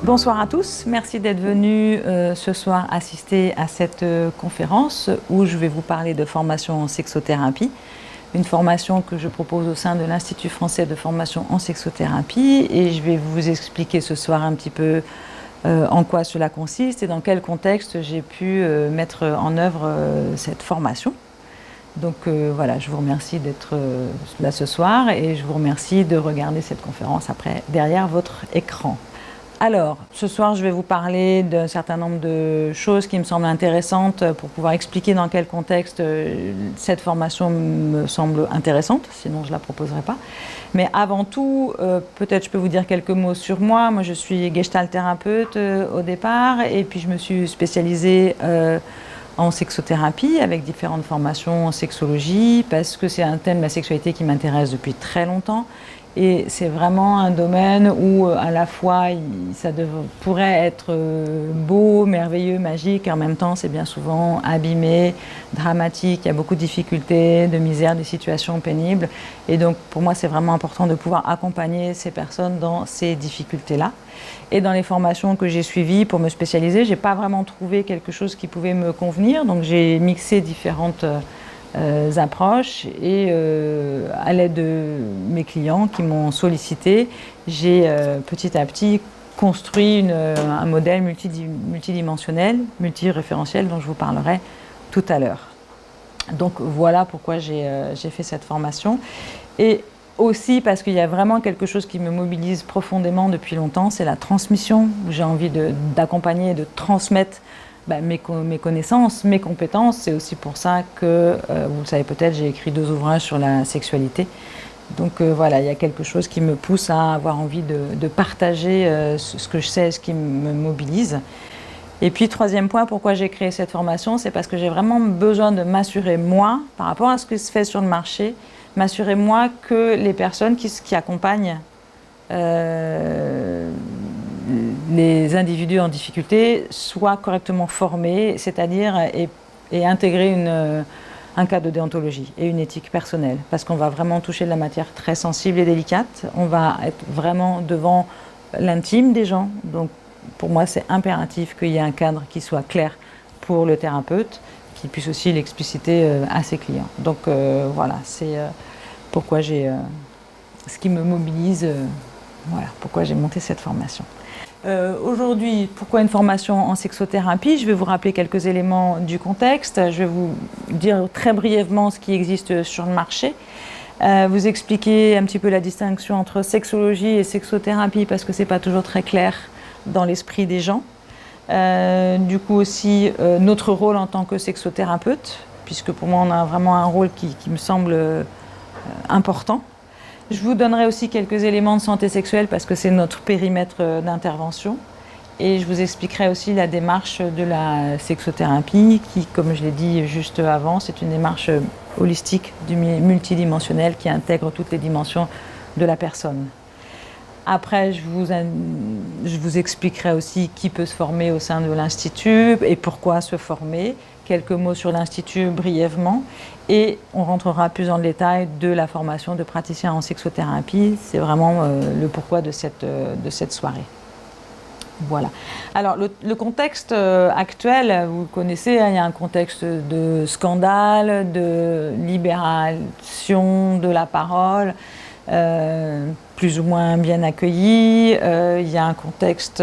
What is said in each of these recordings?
Bonsoir à tous, merci d'être venus ce soir assister à cette conférence où je vais vous parler de formation en sexothérapie, une formation que je propose au sein de l'Institut français de formation en sexothérapie, et je vais vous expliquer ce soir un petit peu en quoi cela consiste et dans quel contexte j'ai pu mettre en œuvre cette formation. Donc voilà, je vous remercie d'être là ce soir et je vous remercie de regarder cette conférence après derrière votre écran. Alors, ce soir, je vais vous parler d'un certain nombre de choses qui me semblent intéressantes pour pouvoir expliquer dans quel contexte cette formation me semble intéressante, sinon je ne la proposerai pas. Mais avant tout, peut-être je peux vous dire quelques mots sur moi. Moi, je suis gestalt thérapeute au départ, et puis je me suis spécialisée en sexothérapie avec différentes formations en sexologie, parce que c'est un thème de la sexualité qui m'intéresse depuis très longtemps. Et c'est vraiment un domaine où à la fois ça pourrait être beau, merveilleux, magique, et en même temps c'est bien souvent abîmé, dramatique, il y a beaucoup de difficultés, de misère, de situations pénibles. Et donc pour moi c'est vraiment important de pouvoir accompagner ces personnes dans ces difficultés-là. Et dans les formations que j'ai suivies pour me spécialiser, je n'ai pas vraiment trouvé quelque chose qui pouvait me convenir, donc j'ai mixé différentes approches, et à l'aide de mes clients qui m'ont sollicité, j'ai petit à petit construit un modèle multidimensionnel, multiréférentiel dont je vous parlerai tout à l'heure. Donc voilà pourquoi j'ai fait cette formation, et aussi parce qu'il y a vraiment quelque chose qui me mobilise profondément depuis longtemps, c'est la transmission. J'ai envie d'accompagner et de transmettre mes connaissances, mes compétences. C'est aussi pour ça que, vous le savez peut-être, j'ai écrit 2 ouvrages sur la sexualité. Donc voilà, il y a quelque chose qui me pousse à avoir envie de partager ce que je sais, ce qui me mobilise. Et puis, 3e point, pourquoi j'ai créé cette formation, c'est parce que j'ai vraiment besoin de m'assurer, moi, par rapport à ce qui se fait sur le marché, m'assurer, moi, que les personnes qui accompagnent les individus en difficulté soient correctement formés, c'est-à-dire et intégrer un cadre de déontologie et une éthique personnelle, parce qu'on va vraiment toucher de la matière très sensible et délicate, on va être vraiment devant l'intime des gens, donc pour moi c'est impératif qu'il y ait un cadre qui soit clair pour le thérapeute, qui puisse aussi l'expliciter à ses clients. Donc voilà, c'est pourquoi ce qui me mobilise, voilà, pourquoi j'ai monté cette formation. Aujourd'hui, pourquoi une formation en sexothérapie? Je vais vous rappeler quelques éléments du contexte. Je vais vous dire très brièvement ce qui existe sur le marché. Vous expliquer un petit peu la distinction entre sexologie et sexothérapie, parce que ce n'est pas toujours très clair dans l'esprit des gens. Du coup aussi, notre rôle en tant que sexothérapeute, puisque pour moi on a vraiment un rôle qui me semble important. Je vous donnerai aussi quelques éléments de santé sexuelle parce que c'est notre périmètre d'intervention. Et je vous expliquerai aussi la démarche de la sexothérapie qui, comme je l'ai dit juste avant, c'est une démarche holistique, multidimensionnelle qui intègre toutes les dimensions de la personne. Après, je vous expliquerai aussi qui peut se former au sein de l'Institut et pourquoi se former. Quelques mots sur l'Institut brièvement, et on rentrera plus dans le détail de la formation de praticien en sexothérapie. C'est vraiment le pourquoi de cette soirée. Voilà. Alors le contexte actuel, vous le connaissez, il y a un contexte de scandale, de libération de la parole, plus ou moins bien accueilli. Il y a un contexte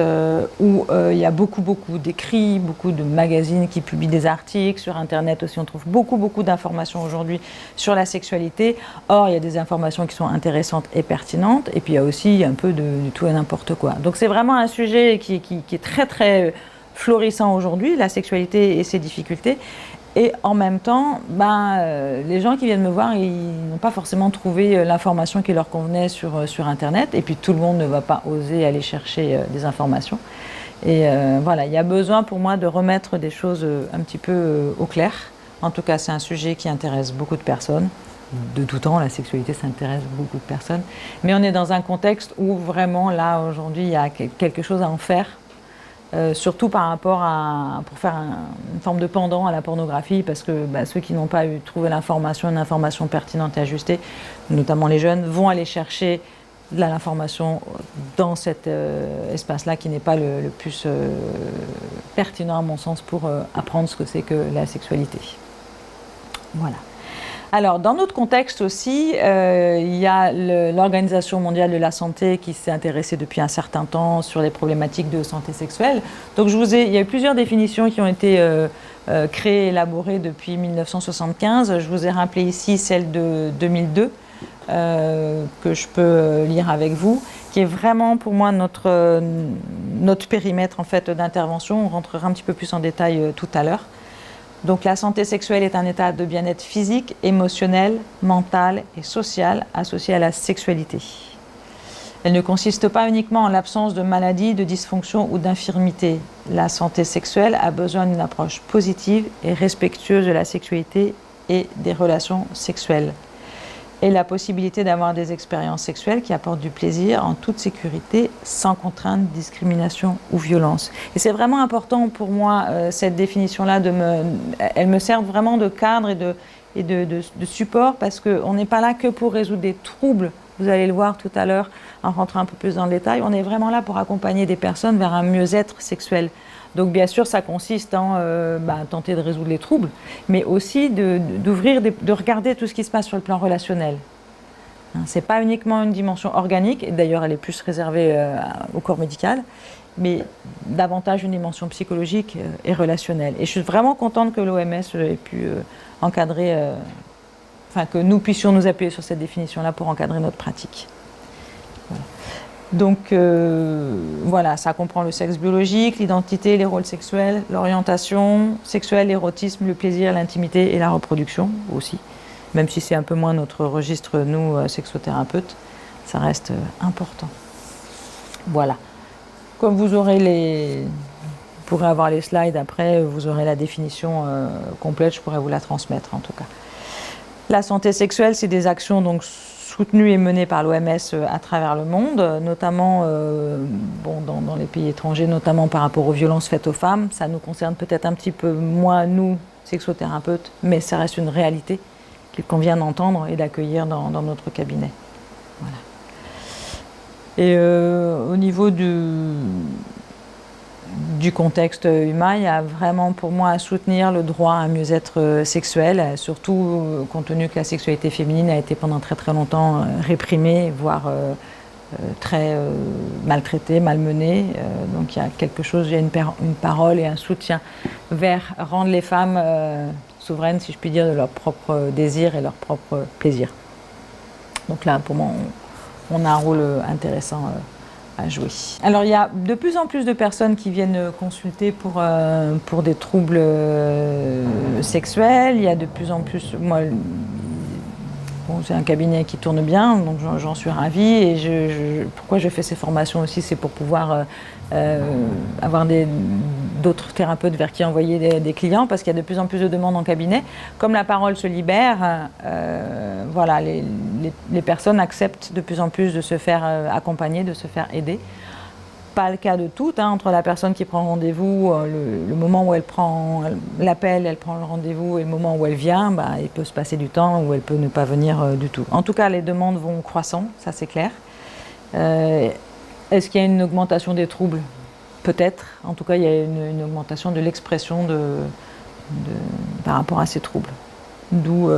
où il y a beaucoup d'écrits, beaucoup de magazines qui publient des articles. Sur Internet aussi, on trouve beaucoup d'informations aujourd'hui sur la sexualité. Or, il y a des informations qui sont intéressantes et pertinentes. Et puis, il y a aussi un peu du tout et n'importe quoi. Donc, c'est vraiment un sujet qui est très florissant aujourd'hui, la sexualité et ses difficultés. Et en même temps, les gens qui viennent me voir, ils n'ont pas forcément trouvé l'information qui leur convenait sur Internet. Et puis tout le monde ne va pas oser aller chercher des informations. Et voilà, il y a besoin pour moi de remettre des choses un petit peu au clair. En tout cas, c'est un sujet qui intéresse beaucoup de personnes. De tout temps, la sexualité, ça intéresse beaucoup de personnes. Mais on est dans un contexte où vraiment, là, aujourd'hui, il y a quelque chose à en faire. Surtout par rapport pour faire une forme de pendant à la pornographie, parce que ceux qui n'ont pas trouvé une information pertinente et ajustée, notamment les jeunes, vont aller chercher de l'information dans cet espace-là qui n'est pas le plus pertinent à mon sens pour apprendre ce que c'est que la sexualité. Voilà. Alors, dans notre contexte aussi, il y a l'Organisation mondiale de la santé qui s'est intéressée depuis un certain temps sur les problématiques de santé sexuelle. Donc, il y a eu plusieurs définitions qui ont été créées, élaborées depuis 1975. Je vous ai rappelé ici celle de 2002, que je peux lire avec vous, qui est vraiment pour moi notre périmètre en fait, d'intervention. On rentrera un petit peu plus en détail tout à l'heure. Donc la santé sexuelle est un état de bien-être physique, émotionnel, mental et social associé à la sexualité. Elle ne consiste pas uniquement en l'absence de maladie, de dysfonction ou d'infirmité. La santé sexuelle a besoin d'une approche positive et respectueuse de la sexualité et des relations sexuelles. Et la possibilité d'avoir des expériences sexuelles qui apportent du plaisir en toute sécurité, sans contrainte, discrimination ou violence. Et c'est vraiment important pour moi, cette définition-là, elle me sert vraiment de cadre et de support, parce qu'on n'est pas là que pour résoudre des troubles. Vous allez le voir tout à l'heure en rentrant un peu plus dans le détail. On est vraiment là pour accompagner des personnes vers un mieux-être sexuel. Donc bien sûr, ça consiste en tenter de résoudre les troubles, mais aussi de regarder tout ce qui se passe sur le plan relationnel. Ce n'est pas uniquement une dimension organique, et d'ailleurs elle est plus réservée au corps médical, mais davantage une dimension psychologique et relationnelle. Et je suis vraiment contente que l'OMS ait pu encadrer, que nous puissions nous appuyer sur cette définition-là pour encadrer notre pratique. Voilà. Donc voilà, ça comprend le sexe biologique, l'identité, les rôles sexuels, l'orientation sexuelle, l'érotisme, le plaisir, l'intimité et la reproduction aussi. Même si c'est un peu moins notre registre, nous, sexothérapeutes, ça reste important. Voilà. Comme vous pourrez avoir les slides après, vous aurez la définition complète, je pourrais vous la transmettre en tout cas. La santé sexuelle, c'est des actions donc soutenues et menées par l'OMS à travers le monde, notamment dans les pays étrangers, notamment par rapport aux violences faites aux femmes. Ça nous concerne peut-être un petit peu moins, nous, sexothérapeutes, mais ça reste une réalité qu'il convient d'entendre et d'accueillir dans notre cabinet. Voilà. Et au niveau du contexte humain, il y a vraiment pour moi à soutenir le droit à un mieux-être sexuel, surtout compte tenu que la sexualité féminine a été pendant très très longtemps réprimée, voire très maltraitée, malmenée. Donc il y a quelque chose, il y a une parole et un soutien vers rendre les femmes souveraines, si je puis dire, de leurs propres désirs et leurs propres plaisirs. Donc là, pour moi, on a un rôle intéressant à jouer. Alors il y a de plus en plus de personnes qui viennent consulter pour des troubles sexuels. Il y a de plus en plus, moi, c'est un cabinet qui tourne bien, donc j'en suis ravie. Et pourquoi je fais ces formations aussi, c'est pour pouvoir avoir d'autres thérapeutes vers qui envoyer des clients, parce qu'il y a de plus en plus de demandes en cabinet. Comme la parole se libère, voilà, les personnes acceptent de plus en plus de se faire accompagner, de se faire aider. Pas le cas de toutes, entre la personne qui prend rendez-vous, le moment où elle prend l'appel, elle prend le rendez-vous, et le moment où elle vient, il peut se passer du temps où elle peut ne pas venir du tout. En tout cas, les demandes vont croissant, ça c'est clair. Est-ce qu'il y a une augmentation des troubles? Peut-être. En tout cas, il y a une augmentation de l'expression par rapport à ces troubles. D'où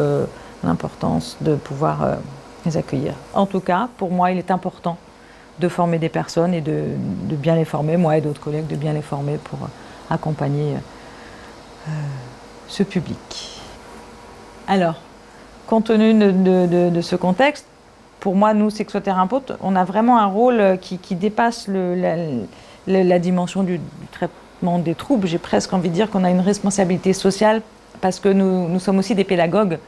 l'importance de pouvoir les accueillir. En tout cas, pour moi, il est important de former des personnes et de bien les former, moi et d'autres collègues, de bien les former pour accompagner ce public. Alors, compte tenu de ce contexte, pour moi, nous, sexothérapeutes, on a vraiment un rôle qui dépasse la dimension du traitement des troubles. J'ai presque envie de dire qu'on a une responsabilité sociale, parce que nous sommes aussi des pédagogues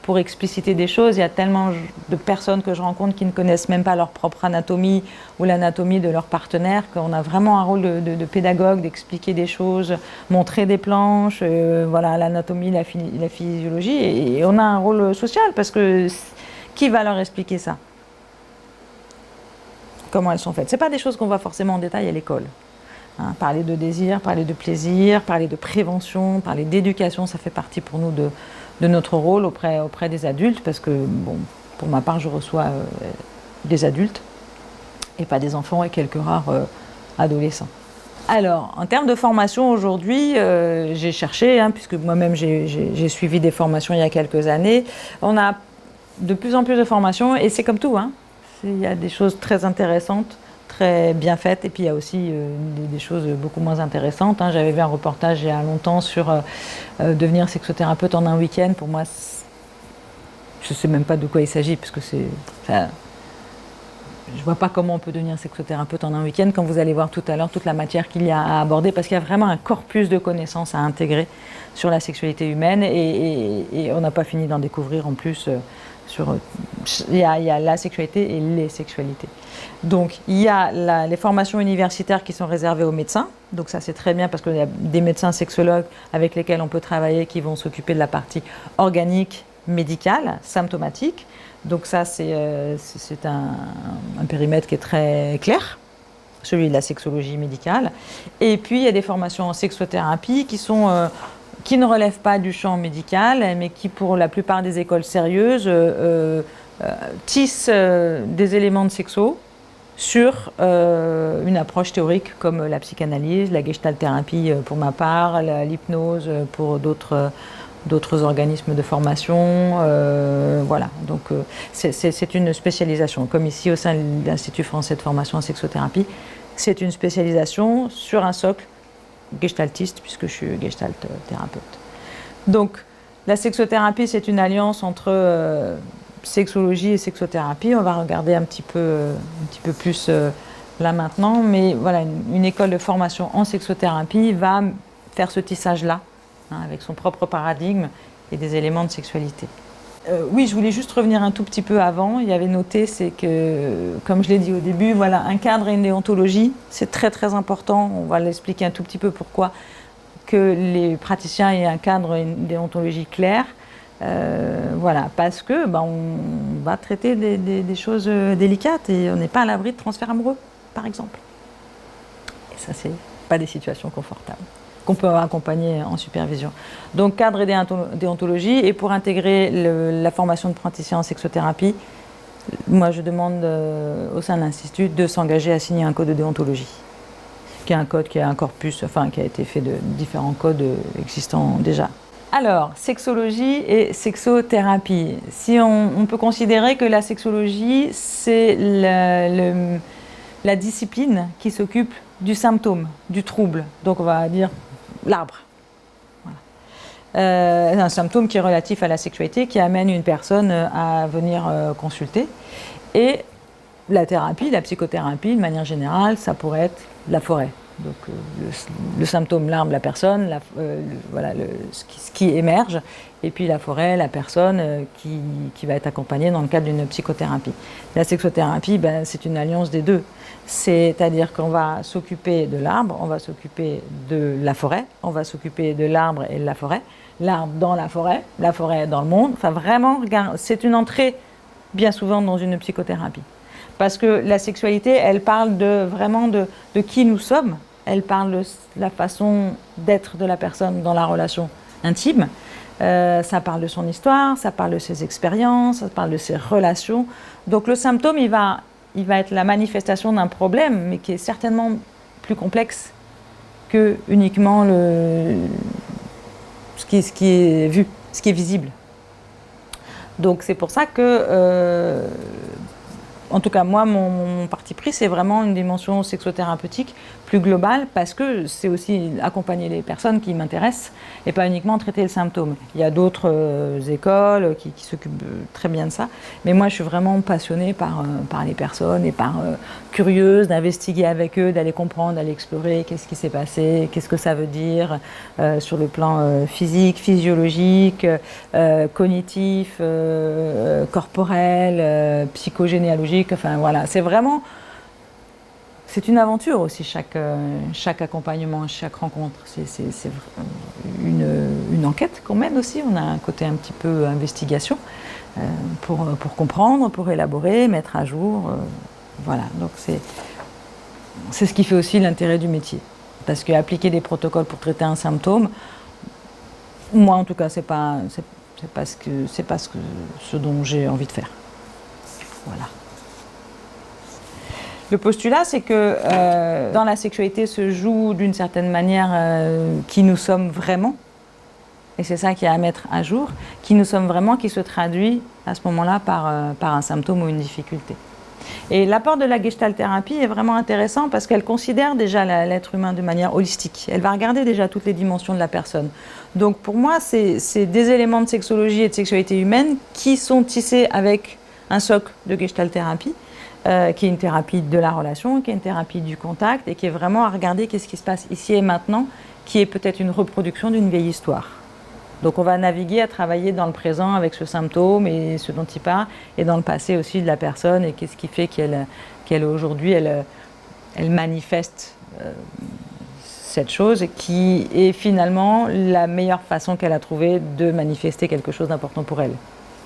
pour expliciter des choses. Il y a tellement de personnes que je rencontre qui ne connaissent même pas leur propre anatomie ou l'anatomie de leur partenaire, qu'on a vraiment un rôle de pédagogue, d'expliquer des choses, montrer des planches, voilà, l'anatomie, la physiologie, et on a un rôle social, parce que qui va leur expliquer ça? Comment elles sont faites? Ce n'est pas des choses qu'on voit forcément en détail à l'école. Parler de désir, parler de plaisir, parler de prévention, parler d'éducation, ça fait partie pour nous de notre rôle auprès des adultes, parce que, bon, pour ma part, je reçois des adultes, et pas des enfants et quelques rares adolescents. Alors, en termes de formation aujourd'hui, j'ai cherché, puisque moi-même j'ai suivi des formations il y a quelques années. On a de plus en plus de formations et c'est comme tout. Il y a des choses très intéressantes, très bien faites, et puis il y a aussi des choses beaucoup moins intéressantes. J'avais vu un reportage il y a longtemps sur devenir sexothérapeute en un week-end. Pour moi, je ne sais même pas de quoi il s'agit, parce que je ne vois pas comment on peut devenir sexothérapeute en un week-end quand vous allez voir tout à l'heure toute la matière qu'il y a à aborder, parce qu'il y a vraiment un corpus de connaissances à intégrer sur la sexualité humaine et on n'a pas fini d'en découvrir en plus. Il y a la sexualité et les sexualités. Donc il y a les formations universitaires qui sont réservées aux médecins. Donc ça c'est très bien parce qu'il y a des médecins sexologues avec lesquels on peut travailler qui vont s'occuper de la partie organique, médicale, symptomatique. Donc ça, c'est un périmètre qui est très clair, celui de la sexologie médicale. Et puis, il y a des formations en sexothérapie qui ne relèvent pas du champ médical, mais qui, pour la plupart des écoles sérieuses, tissent des éléments de sexo sur une approche théorique comme la psychanalyse, la gestalt-thérapie pour ma part, l'hypnose pour d'autres organismes de formation, voilà. Donc c'est une spécialisation, comme ici au sein de l'Institut français de formation en sexothérapie, c'est une spécialisation sur un socle gestaltiste, puisque je suis gestalt thérapeute. Donc la sexothérapie, c'est une alliance entre sexologie et sexothérapie. On va regarder un petit peu plus là maintenant, mais voilà, une école de formation en sexothérapie va faire ce tissage-là, avec son propre paradigme et des éléments de sexualité. Oui, je voulais juste revenir un tout petit peu avant. Il y avait noté, c'est que, comme je l'ai dit au début, voilà, un cadre et une déontologie, c'est très très important. On va l'expliquer un tout petit peu pourquoi, que les praticiens aient un cadre et une déontologie claire. Voilà, parce que on va traiter des choses délicates et on n'est pas à l'abri de transferts amoureux, par exemple. Et ça, c'est pas des situations confortables qu'on peut accompagner en supervision. Donc cadre et déontologie, et pour intégrer la formation de praticien en sexothérapie, moi je demande au sein de l'Institut de s'engager à signer un code de déontologie, qui est un code qui a un corpus, qui a été fait de différents codes existants déjà. Alors, sexologie et sexothérapie. Si on peut considérer que la sexologie, c'est la discipline qui s'occupe du symptôme, du trouble. Donc on va dire l'arbre. Voilà. Un symptôme qui est relatif à la sexualité, qui amène une personne à venir consulter. Et la thérapie, la psychothérapie, de manière générale, ça pourrait être la forêt. Donc le symptôme, l'arbre, la personne, voilà, ce qui émerge, et puis la forêt, la personne qui va être accompagnée dans le cadre d'une psychothérapie. La sexothérapie, c'est une alliance des deux. C'est-à-dire qu'on va s'occuper de l'arbre, on va s'occuper de la forêt, on va s'occuper de l'arbre et de la forêt, l'arbre dans la forêt dans le monde. Enfin vraiment, c'est une entrée bien souvent dans une psychothérapie. Parce que la sexualité, elle parle vraiment de qui nous sommes, elle parle de la façon d'être de la personne dans la relation intime, ça parle de son histoire, ça parle de ses expériences, ça parle de ses relations. Donc le symptôme, il va être la manifestation d'un problème, mais qui est certainement plus complexe que uniquement ce qui est vu, ce qui est visible. Donc c'est pour ça que, en tout cas moi, mon parti pris, c'est vraiment une dimension sexothérapeutique plus globale, parce que c'est aussi accompagner les personnes qui m'intéressent et pas uniquement traiter le symptôme. Il y a d'autres écoles qui s'occupent très bien de ça, mais moi je suis vraiment passionnée par les personnes et curieuse d'investiguer avec eux, d'aller comprendre, d'aller explorer qu'est-ce qui s'est passé, qu'est-ce que ça veut dire sur le plan physique, physiologique, cognitif, corporel, psychogénéalogique. Enfin voilà, c'est une aventure aussi, chaque accompagnement, chaque rencontre. C'est une enquête qu'on mène aussi. On a un côté un petit peu investigation pour comprendre, pour élaborer, mettre à jour. Voilà, donc c'est ce qui fait aussi l'intérêt du métier. Parce qu'appliquer des protocoles pour traiter un symptôme, moi en tout cas, c'est pas ce dont j'ai envie de faire. Voilà. Le postulat, c'est que dans la sexualité se joue d'une certaine manière qui nous sommes vraiment, et c'est ça qui est à mettre à jour, qui nous sommes vraiment, qui se traduit à ce moment-là par un symptôme ou une difficulté. Et l'apport de la Gestalt-thérapie est vraiment intéressant parce qu'elle considère déjà l'être humain de manière holistique. Elle va regarder déjà toutes les dimensions de la personne. Donc pour moi, c'est des éléments de sexologie et de sexualité humaine qui sont tissés avec un socle de Gestalt-thérapie, qui est une thérapie de la relation, qui est une thérapie du contact et qui est vraiment à regarder qu'est-ce qui se passe ici et maintenant, qui est peut-être une reproduction d'une vieille histoire. Donc on va naviguer à travailler dans le présent avec ce symptôme et ce dont il parle, et dans le passé aussi de la personne, et qu'est-ce qui fait qu'elle aujourd'hui, elle manifeste cette chose, qui est finalement la meilleure façon qu'elle a trouvée de manifester quelque chose d'important pour elle.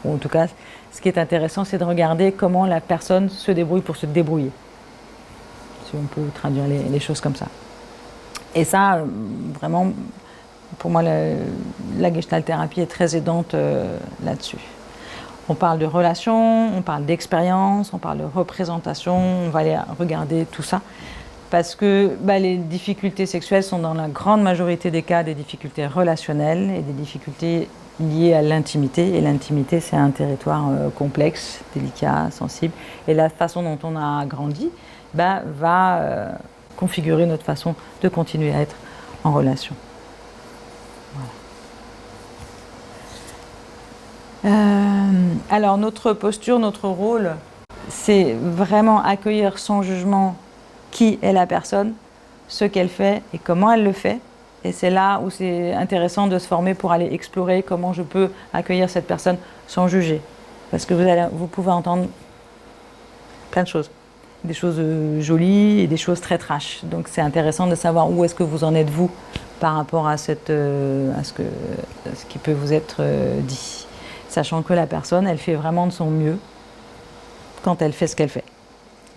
Ou en tout cas, ce qui est intéressant, c'est de regarder comment la personne se débrouille pour se débrouiller. Si on peut traduire les choses comme ça. Et ça, vraiment... Pour moi, la Gestalt-thérapie est très aidante là-dessus. On parle de relations, on parle d'expérience, on parle de représentation, on va aller regarder tout ça. Parce que les difficultés sexuelles sont dans la grande majorité des cas des difficultés relationnelles et des difficultés liées à l'intimité. Et l'intimité, c'est un territoire complexe, délicat, sensible. Et la façon dont on a grandi va configurer notre façon de continuer à être en relation. Alors notre posture, notre rôle, c'est vraiment accueillir sans jugement qui est la personne, ce qu'elle fait et comment elle le fait. Et c'est là où c'est intéressant de se former pour aller explorer comment je peux accueillir cette personne sans juger. Parce que vous pouvez entendre plein de choses. Des choses jolies et des choses très trash. Donc c'est intéressant de savoir où est-ce que vous en êtes vous par rapport à ce qui peut vous être dit. Sachant que la personne, elle fait vraiment de son mieux quand elle fait ce qu'elle fait.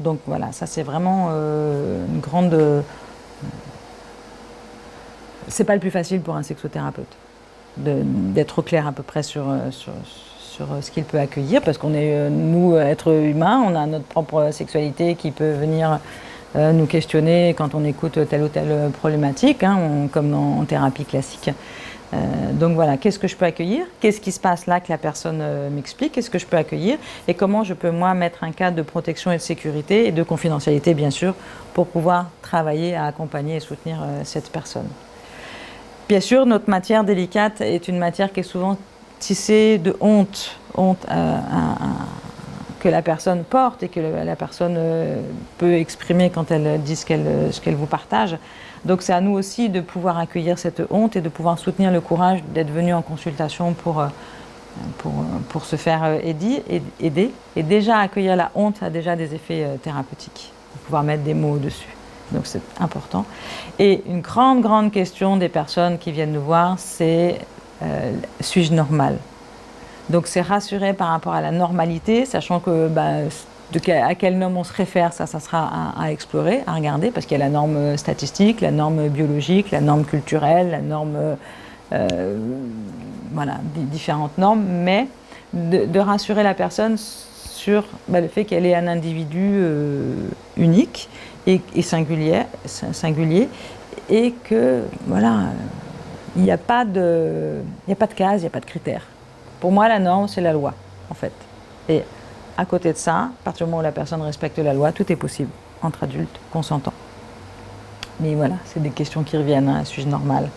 Donc voilà, ça c'est vraiment une grande... C'est pas le plus facile pour un sexothérapeute d'être au clair à peu près sur ce qu'il peut accueillir, parce qu'on est, nous, êtres humains, on a notre propre sexualité qui peut venir nous questionner quand on écoute telle ou telle problématique, comme en thérapie classique. Donc voilà, qu'est-ce que je peux accueillir? Qu'est-ce qui se passe là que la personne m'explique? Qu'est-ce que je peux accueillir? Et comment je peux, moi, mettre un cadre de protection et de sécurité et de confidentialité, bien sûr, pour pouvoir travailler à accompagner et soutenir cette personne. Bien sûr, notre matière délicate est une matière qui est souvent tissée de honte que la personne porte et que la personne peut exprimer quand elle dit ce qu'elle vous partage. Donc c'est à nous aussi de pouvoir accueillir cette honte et de pouvoir soutenir le courage d'être venu en consultation pour se faire aider. Et déjà accueillir la honte a déjà des effets thérapeutiques, pour pouvoir mettre des mots dessus. Donc c'est important. Et une grande question des personnes qui viennent nous voir, c'est suis-je normale? Donc c'est rassurer par rapport à la normalité, sachant que à quelle norme on se réfère, ça sera à explorer, à regarder, parce qu'il y a la norme statistique, la norme biologique, la norme culturelle, la norme, différentes normes, mais de rassurer la personne sur le fait qu'elle est un individu unique et singulier, et que il n'y a pas de case, il n'y a pas de critères. Pour moi, la norme, c'est la loi, en fait. Et à côté de ça, à partir du moment où la personne respecte la loi, tout est possible entre adultes consentants. Mais voilà, c'est des questions qui reviennent, suis-je normale?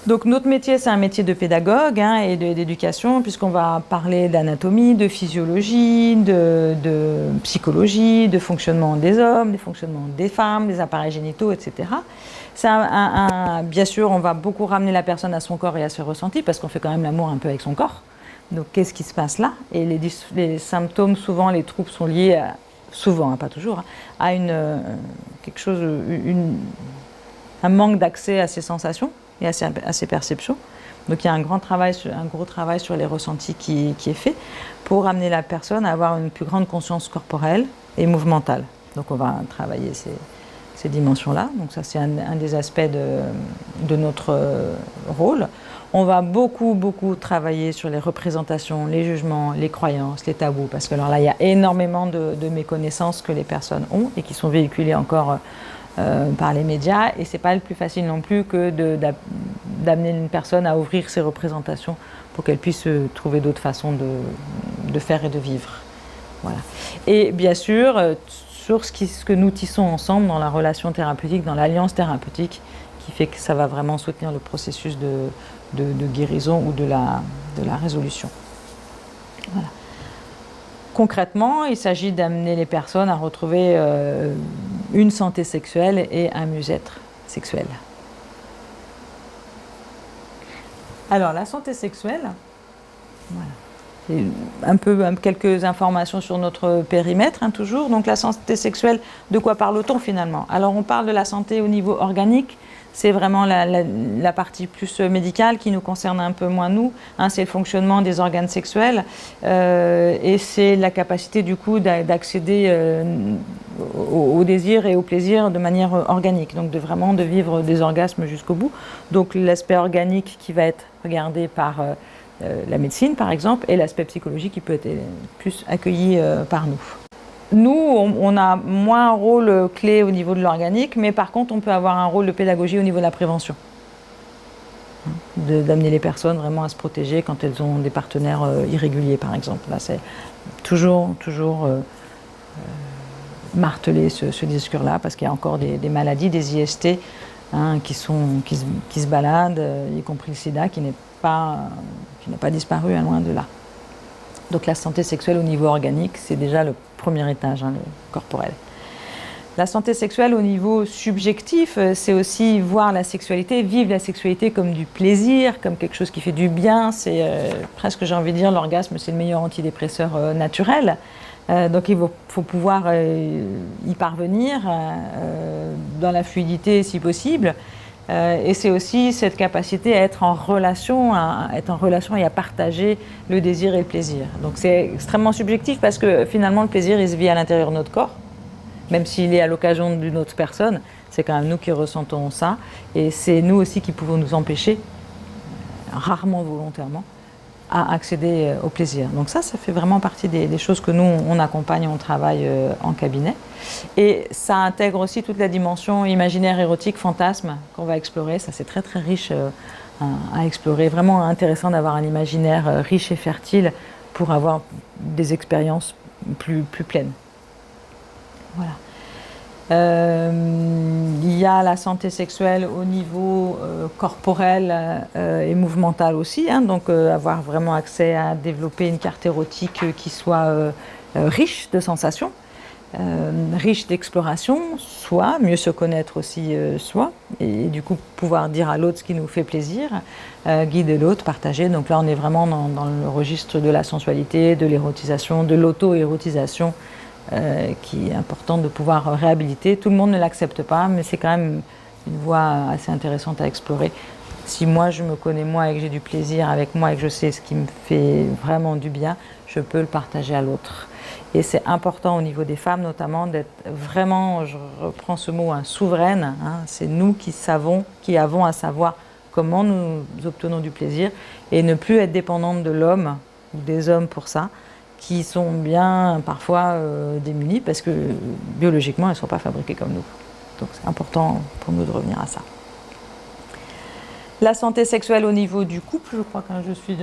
Donc notre métier, c'est un métier de pédagogue et d'éducation, puisqu'on va parler d'anatomie, de physiologie, de psychologie, de fonctionnement des hommes, des fonctionnements des femmes, des appareils génitaux, etc. Bien sûr, on va beaucoup ramener la personne à son corps et à ses ressentis, parce qu'on fait quand même l'amour un peu avec son corps. Donc qu'est-ce qui se passe là? Et les symptômes, souvent, les troubles sont liés, souvent, pas toujours, à un manque d'accès à ces sensations et à ses perceptions. Donc il y a un gros travail sur les ressentis qui est fait pour amener la personne à avoir une plus grande conscience corporelle et mouvementale. Donc on va travailler ces dimensions-là. Donc ça c'est un des aspects de notre rôle. On va beaucoup travailler sur les représentations, les jugements, les croyances, les tabous, parce que alors là, il y a énormément de méconnaissances que les personnes ont et qui sont véhiculées encore par les médias, et c'est pas le plus facile non plus que d'amener une personne à ouvrir ses représentations pour qu'elle puisse trouver d'autres façons de faire et de vivre. Voilà. Et bien sûr, sur ce que nous tissons ensemble dans la relation thérapeutique, dans l'alliance thérapeutique, qui fait que ça va vraiment soutenir le processus de guérison ou de la résolution. Voilà. Concrètement, il s'agit d'amener les personnes à retrouver une santé sexuelle et un mieux-être sexuel. Alors, la santé sexuelle, voilà. Quelques informations sur notre périmètre, hein, toujours. Donc, la santé sexuelle, de quoi parle-t-on finalement? Alors, on parle de la santé au niveau organique. C'est vraiment la partie plus médicale qui nous concerne un peu moins nous, hein, c'est le fonctionnement des organes sexuels et c'est la capacité du coup d'accéder au désir et au plaisir de manière organique, donc de vivre des orgasmes jusqu'au bout. Donc l'aspect organique qui va être regardé par la médecine par exemple, et l'aspect psychologique qui peut être plus accueilli par nous. Nous, on a moins un rôle clé au niveau de l'organique, mais par contre, on peut avoir un rôle de pédagogie au niveau de la prévention. D'amener les personnes vraiment à se protéger quand elles ont des partenaires irréguliers, par exemple. Là, c'est toujours marteler ce discours-là, parce qu'il y a encore des maladies, des IST, hein, qui se baladent, y compris le sida, qui n'a pas disparu, hein, loin de là. Donc la santé sexuelle au niveau organique, c'est déjà le premier étage, hein, le corporel. La santé sexuelle au niveau subjectif, c'est aussi voir la sexualité, vivre la sexualité comme du plaisir, comme quelque chose qui fait du bien. C'est presque, j'ai envie de dire, l'orgasme, c'est le meilleur antidépresseur naturel. Donc il faut pouvoir y parvenir dans la fluidité si possible. Et c'est aussi cette capacité à être en relation et à partager le désir et le plaisir. Donc c'est extrêmement subjectif parce que finalement le plaisir il se vit à l'intérieur de notre corps, même s'il est à l'occasion d'une autre personne, c'est quand même nous qui ressentons ça, et c'est nous aussi qui pouvons nous empêcher, rarement volontairement, à accéder au plaisir. Donc ça fait vraiment partie des choses que nous, on accompagne, on travaille en cabinet. Et ça intègre aussi toute la dimension imaginaire, érotique, fantasme qu'on va explorer. Ça, c'est très très riche à explorer. Vraiment intéressant d'avoir un imaginaire riche et fertile pour avoir des expériences plus pleines. Voilà. Il y a la santé sexuelle au niveau corporel et mouvamental aussi, hein, donc avoir vraiment accès à développer une carte érotique qui soit riche de sensations, riche d'exploration, soi, mieux se connaître aussi soi, et du coup pouvoir dire à l'autre ce qui nous fait plaisir, guider l'autre, partager. Donc là on est vraiment dans le registre de la sensualité, de l'érotisation, de l'auto-érotisation, qui est important de pouvoir réhabiliter. Tout le monde ne l'accepte pas, mais c'est quand même une voie assez intéressante à explorer. Si moi je me connais moi et que j'ai du plaisir avec moi et que je sais ce qui me fait vraiment du bien, je peux le partager à l'autre. Et c'est important au niveau des femmes notamment d'être vraiment, je reprends ce mot, souveraine, hein, c'est nous qui avons à savoir comment nous obtenons du plaisir et ne plus être dépendantes de l'homme ou des hommes pour ça, qui sont bien parfois démunies parce que biologiquement elles ne sont pas fabriquées comme nous. Donc c'est important pour nous de revenir à ça. La santé sexuelle au niveau du couple, je crois que je suis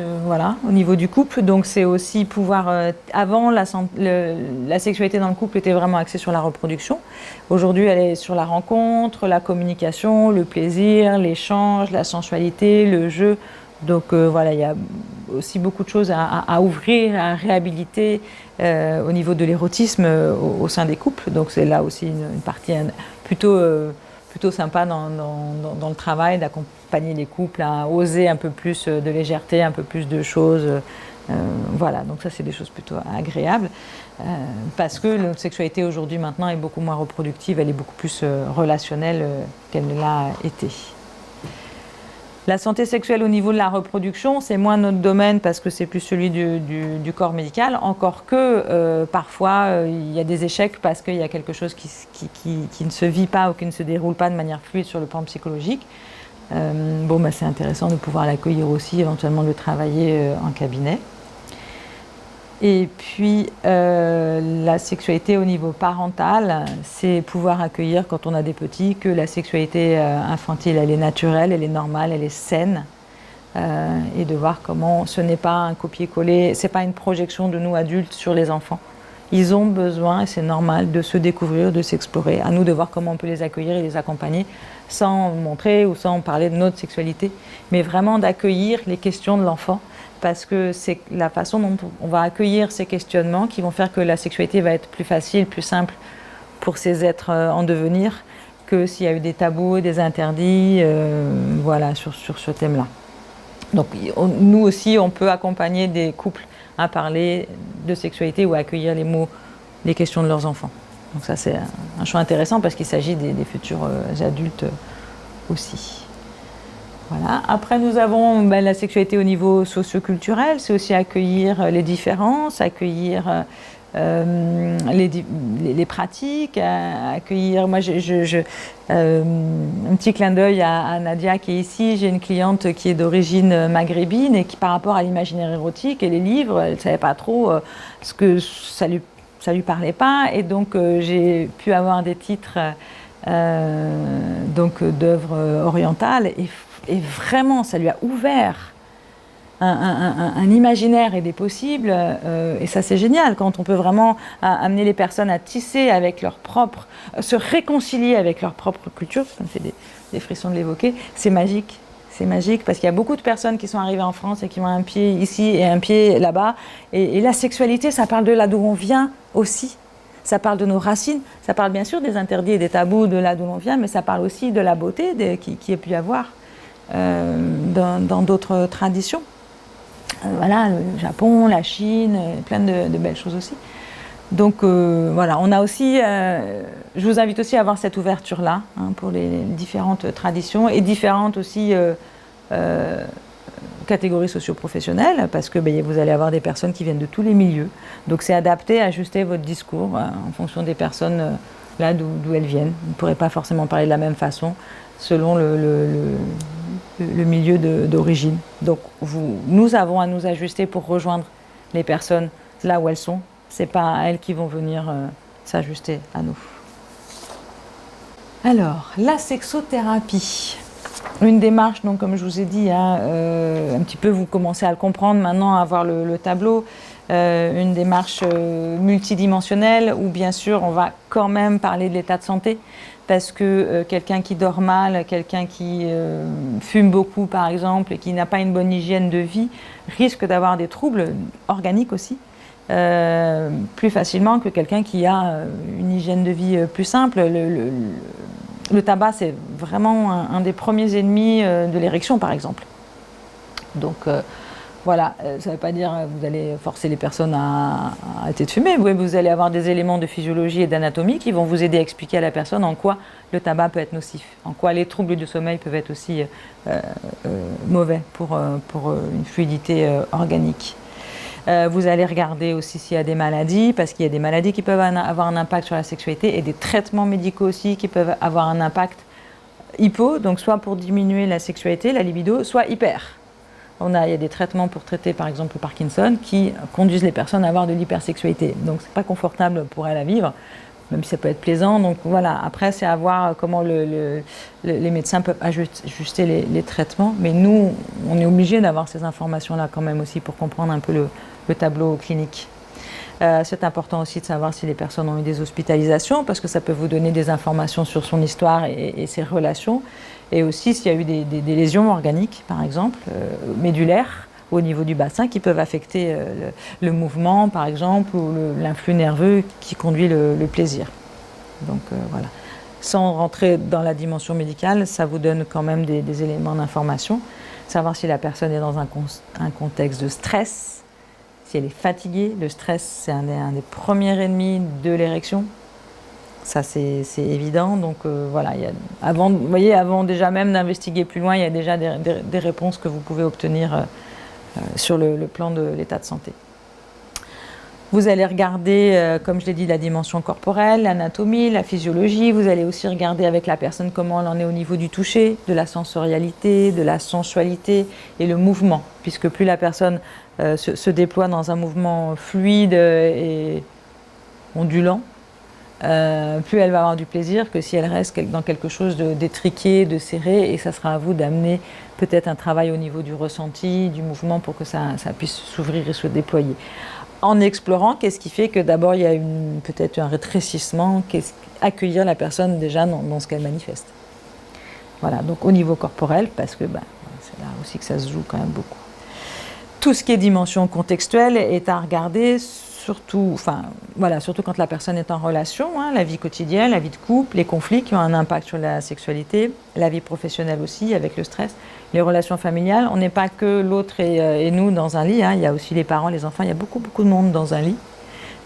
au niveau du couple, donc c'est aussi pouvoir, avant la sexualité dans le couple était vraiment axée sur la reproduction, aujourd'hui elle est sur la rencontre, la communication, le plaisir, l'échange, la sensualité, le jeu, donc voilà, il y a aussi beaucoup de choses à ouvrir, à réhabiliter au niveau de l'érotisme au sein des couples, donc c'est là aussi une partie plutôt sympa dans le travail, d'accompagner les couples à oser un peu plus de légèreté, un peu plus de choses. Voilà, donc ça c'est des choses plutôt agréables parce que notre sexualité aujourd'hui maintenant est beaucoup moins reproductive, elle est beaucoup plus relationnelle qu'elle ne l'a été. La santé sexuelle au niveau de la reproduction, c'est moins notre domaine parce que c'est plus celui du corps médical, encore que parfois il y a des échecs parce qu'il y a quelque chose qui ne se vit pas ou qui ne se déroule pas de manière fluide sur le plan psychologique. Bon, c'est intéressant de pouvoir l'accueillir aussi, éventuellement de le travailler en cabinet. Et puis, la sexualité au niveau parental, c'est pouvoir accueillir, quand on a des petits, que la sexualité infantile, elle est naturelle, elle est normale, elle est saine. Et de voir comment ce n'est pas un copier-coller, c'est pas une projection de nous adultes sur les enfants. Ils ont besoin, et c'est normal, de se découvrir, de s'explorer. À nous de voir comment on peut les accueillir et les accompagner sans montrer ou sans parler de notre sexualité, mais vraiment d'accueillir les questions de l'enfant, parce que c'est la façon dont on va accueillir ces questionnements qui vont faire que la sexualité va être plus facile, plus simple pour ces êtres en devenir, que s'il y a eu des tabous, des interdits, voilà, sur ce thème-là. Donc nous aussi, on peut accompagner des couples à parler de sexualité ou à accueillir les questions de leurs enfants. Donc ça, c'est un choix intéressant parce qu'il s'agit des futurs adultes aussi. Voilà. Après, nous avons la sexualité au niveau socio-culturel, c'est aussi accueillir les différences, accueillir les pratiques, accueillir. Moi, un petit clin d'œil à Nadia qui est ici. J'ai une cliente qui est d'origine maghrébine et qui, par rapport à l'imaginaire érotique et les livres, elle ne savait pas trop ce que ça lui parlait pas. Et donc, j'ai pu avoir des titres d'œuvres orientales et vraiment, ça lui a ouvert un imaginaire et des possibles, et ça c'est génial quand on peut vraiment amener les personnes à tisser avec leur propre, se réconcilier avec leur propre culture, ça me fait des frissons de l'évoquer, c'est magique parce qu'il y a beaucoup de personnes qui sont arrivées en France et qui ont un pied ici et un pied là-bas, et la sexualité ça parle de là d'où on vient aussi, ça parle de nos racines, ça parle bien sûr des interdits et des tabous de là d'où l'on vient, mais ça parle aussi de la beauté qui a pu y avoir dans d'autres traditions. Voilà, le Japon, la Chine, plein de belles choses aussi. Donc voilà, on a aussi, je vous invite aussi à avoir cette ouverture-là pour les différentes traditions et différentes aussi catégories socio-professionnelles, parce que vous allez avoir des personnes qui viennent de tous les milieux. Donc c'est adapté, ajuster votre discours en fonction des personnes là d'où elles viennent. Vous ne pourrez pas forcément parler de la même façon selon le milieu d'origine. Donc nous avons à nous ajuster pour rejoindre les personnes là où elles sont. Ce n'est pas elles qui vont venir s'ajuster à nous. Alors, la sexothérapie. Une démarche, donc, comme je vous ai dit, un petit peu vous commencez à le comprendre maintenant, à voir le tableau. Une démarche multidimensionnelle où bien sûr on va quand même parler de l'état de santé, parce que quelqu'un qui dort mal, quelqu'un qui fume beaucoup par exemple et qui n'a pas une bonne hygiène de vie risque d'avoir des troubles organiques aussi, plus facilement que quelqu'un qui a une hygiène de vie plus simple. Le tabac c'est vraiment un des premiers ennemis de l'érection par exemple. Donc voilà, ça ne veut pas dire que vous allez forcer les personnes à arrêter de fumer. Vous allez avoir des éléments de physiologie et d'anatomie qui vont vous aider à expliquer à la personne en quoi le tabac peut être nocif, en quoi les troubles du sommeil peuvent être aussi mauvais pour une fluidité organique. Vous allez regarder aussi s'il y a des maladies, parce qu'il y a des maladies qui peuvent avoir un impact sur la sexualité et des traitements médicaux aussi qui peuvent avoir un impact hypo, donc soit pour diminuer la sexualité, la libido, soit hyper. Il y a des traitements pour traiter par exemple le Parkinson qui conduisent les personnes à avoir de l'hypersexualité. Donc c'est pas confortable pour elles à vivre, même si ça peut être plaisant. Donc voilà, après c'est à voir comment les médecins peuvent ajuster les traitements. Mais nous, on est obligé d'avoir ces informations-là quand même aussi pour comprendre un peu le tableau clinique. C'est important aussi de savoir si les personnes ont eu des hospitalisations, parce que ça peut vous donner des informations sur son histoire et ses relations. Et aussi s'il y a eu des lésions organiques, par exemple, médulaires, au niveau du bassin, qui peuvent affecter le mouvement, par exemple, ou l'influx nerveux qui conduit le plaisir. Donc voilà. Sans rentrer dans la dimension médicale, ça vous donne quand même des éléments d'information. Savoir si la personne est dans un contexte de stress, si elle est fatiguée. Le stress, c'est un des premiers ennemis de l'érection. Ça, c'est évident. Donc voilà, avant déjà même d'investiguer plus loin, il y a déjà des réponses que vous pouvez obtenir sur le plan de l'état de santé. Vous allez regarder, comme je l'ai dit, la dimension corporelle, l'anatomie, la physiologie. Vous allez aussi regarder avec la personne comment elle en est au niveau du toucher, de la sensorialité, de la sensualité et le mouvement. Puisque plus la personne se déploie dans un mouvement fluide et ondulant, plus elle va avoir du plaisir que si elle reste dans quelque chose d'étriqué, de serré. Et ça sera à vous d'amener peut-être un travail au niveau du ressenti, du mouvement pour que ça puisse s'ouvrir et se déployer. En explorant, qu'est-ce qui fait que d'abord il y a peut-être un rétrécissement, accueillir la personne déjà dans ce qu'elle manifeste. Voilà, donc au niveau corporel, parce que c'est là aussi que ça se joue quand même beaucoup. Tout ce qui est dimension contextuelle est à regarder, surtout quand la personne est en relation, la vie quotidienne, la vie de couple, les conflits qui ont un impact sur la sexualité, la vie professionnelle aussi avec le stress, les relations familiales. On n'est pas que l'autre et nous dans un lit, il y a aussi les parents, les enfants, il y a beaucoup de monde dans un lit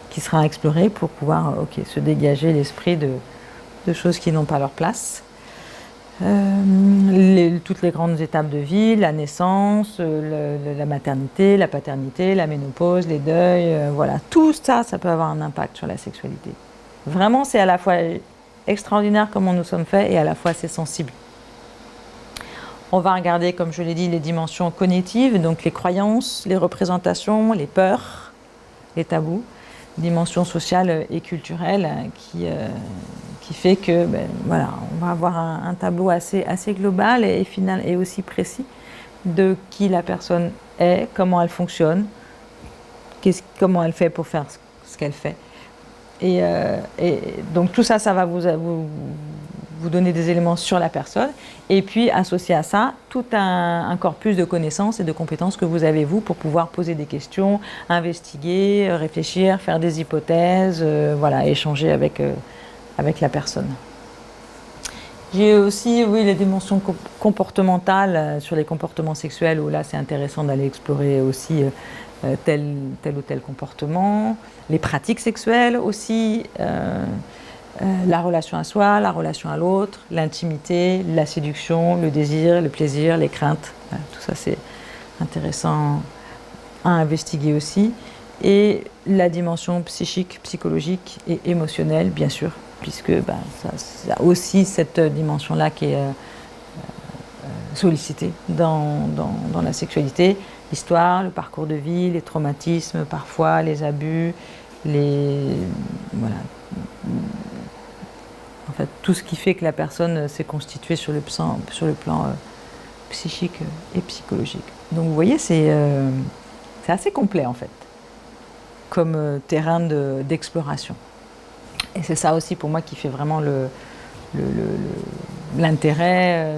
qui sera exploré pour pouvoir se dégager l'esprit de choses qui n'ont pas leur place. Toutes les grandes étapes de vie, la naissance, la maternité, la paternité, la ménopause, les deuils, voilà, tout ça, ça peut avoir un impact sur la sexualité. Vraiment, c'est à la fois extraordinaire comment nous sommes faits et à la fois assez sensible. On va regarder, comme je l'ai dit, les dimensions cognitives, donc les croyances, les représentations, les peurs, les tabous, dimension sociale et culturelle qui fait que on va avoir un tableau assez global et final et aussi précis de qui la personne est, comment elle fonctionne, comment elle fait pour faire ce qu'elle fait. Et donc tout ça, ça va vous donner des éléments sur la personne et puis associé à ça, tout un corpus de connaissances et de compétences que vous avez vous pour pouvoir poser des questions, investiguer, réfléchir, faire des hypothèses, échanger avec la personne. J'ai aussi, les dimensions comportementales sur les comportements sexuels où là c'est intéressant d'aller explorer aussi tel ou tel comportement, les pratiques sexuelles aussi, la relation à soi, la relation à l'autre, l'intimité, la séduction, le désir, le plaisir, les craintes. Voilà, tout ça c'est intéressant à investiguer aussi. Et la dimension psychique, psychologique et émotionnelle, bien sûr, puisque ça a aussi cette dimension-là qui est sollicitée dans la sexualité. L'histoire, le parcours de vie, les traumatismes, parfois les abus, en fait, tout ce qui fait que la personne s'est constituée sur le plan psychique et psychologique. Donc vous voyez, c'est assez complet en fait, comme terrain d'exploration. Et c'est ça aussi pour moi qui fait vraiment l'intérêt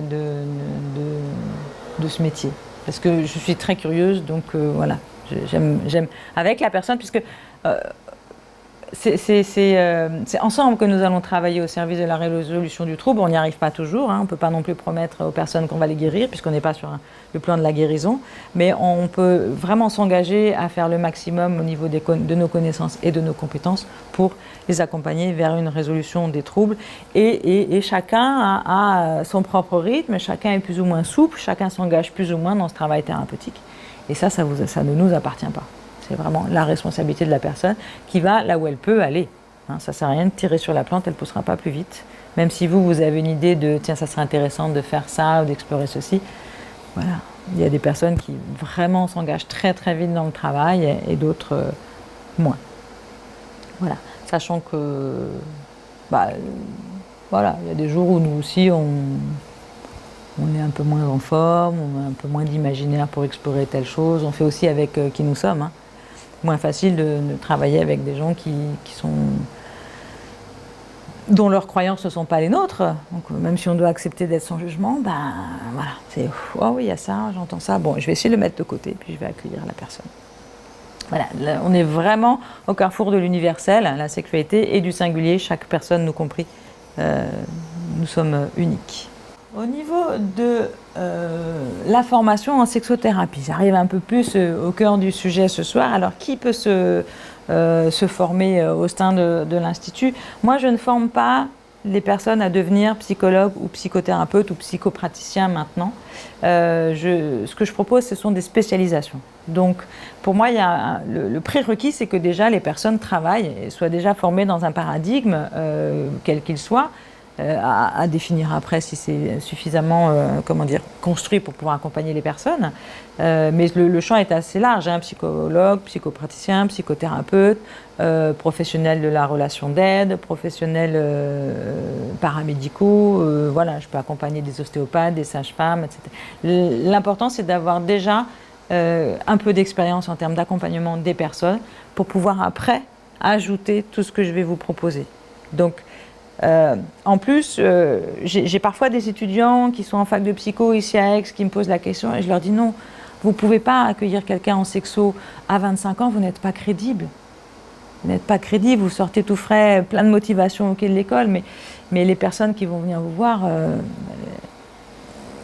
de ce métier. Parce que je suis très curieuse, donc j'aime avec la personne, puisque c'est ensemble que nous allons travailler au service de la résolution du trouble. On n'y arrive pas toujours, on ne peut pas non plus promettre aux personnes qu'on va les guérir, puisqu'on n'est pas sur le plan de la guérison, mais on peut vraiment s'engager à faire le maximum au niveau de nos connaissances et de nos compétences pour les accompagner vers une résolution des troubles. Et chacun a son propre rythme, chacun est plus ou moins souple, chacun s'engage plus ou moins dans ce travail thérapeutique. Et ça ne nous appartient pas. C'est vraiment la responsabilité de la personne qui va là où elle peut aller. Ça ne sert à rien de tirer sur la plante, elle ne poussera pas plus vite. Même si vous avez une idée de « tiens, ça serait intéressant de faire ça ou d'explorer ceci », voilà. Il y a des personnes qui vraiment s'engagent très très vite dans le travail et d'autres moins. Voilà. Sachant que il y a des jours où nous aussi on est un peu moins en forme, on a un peu moins d'imaginaire pour explorer telle chose. On fait aussi avec qui nous sommes. Moins facile de travailler avec des gens dont leurs croyances ne sont pas les nôtres. Donc même si on doit accepter d'être sans jugement, c'est oh oui, il y a ça, j'entends ça. Bon, je vais essayer de le mettre de côté, puis je vais accueillir la personne. Voilà, là, on est vraiment au carrefour de l'universel, la sexualité, et du singulier, chaque personne, nous compris. Nous sommes uniques. Au niveau de la formation en sexothérapie, j'arrive un peu plus au cœur du sujet ce soir. Alors, qui peut se former au sein de l'Institut? Moi, je ne forme pas les personnes à devenir psychologues ou psychothérapeutes ou psychopraticiens maintenant. Ce que je propose, ce sont des spécialisations. Donc, pour moi, le prérequis, c'est que déjà les personnes travaillent et soient déjà formées dans un paradigme, quel qu'il soit, à définir après si c'est suffisamment construit pour pouvoir accompagner les personnes. Mais le champ est assez large, hein, psychologue, psychopraticien, psychothérapeute, professionnels de la relation d'aide, professionnels paramédicaux, voilà, je peux accompagner des ostéopathes, des sages-femmes, etc. L'important, c'est d'avoir déjà un peu d'expérience en termes d'accompagnement des personnes pour pouvoir après ajouter tout ce que je vais vous proposer. Donc, en plus, j'ai parfois des étudiants qui sont en fac de psycho ici à Aix qui me posent la question et je leur dis non, vous ne pouvez pas accueillir quelqu'un en sexo à 25 ans, vous n'êtes pas crédible. Vous n'êtes pas crédible, vous sortez tout frais, plein de motivation au quai de l'école, mais les personnes qui vont venir vous voir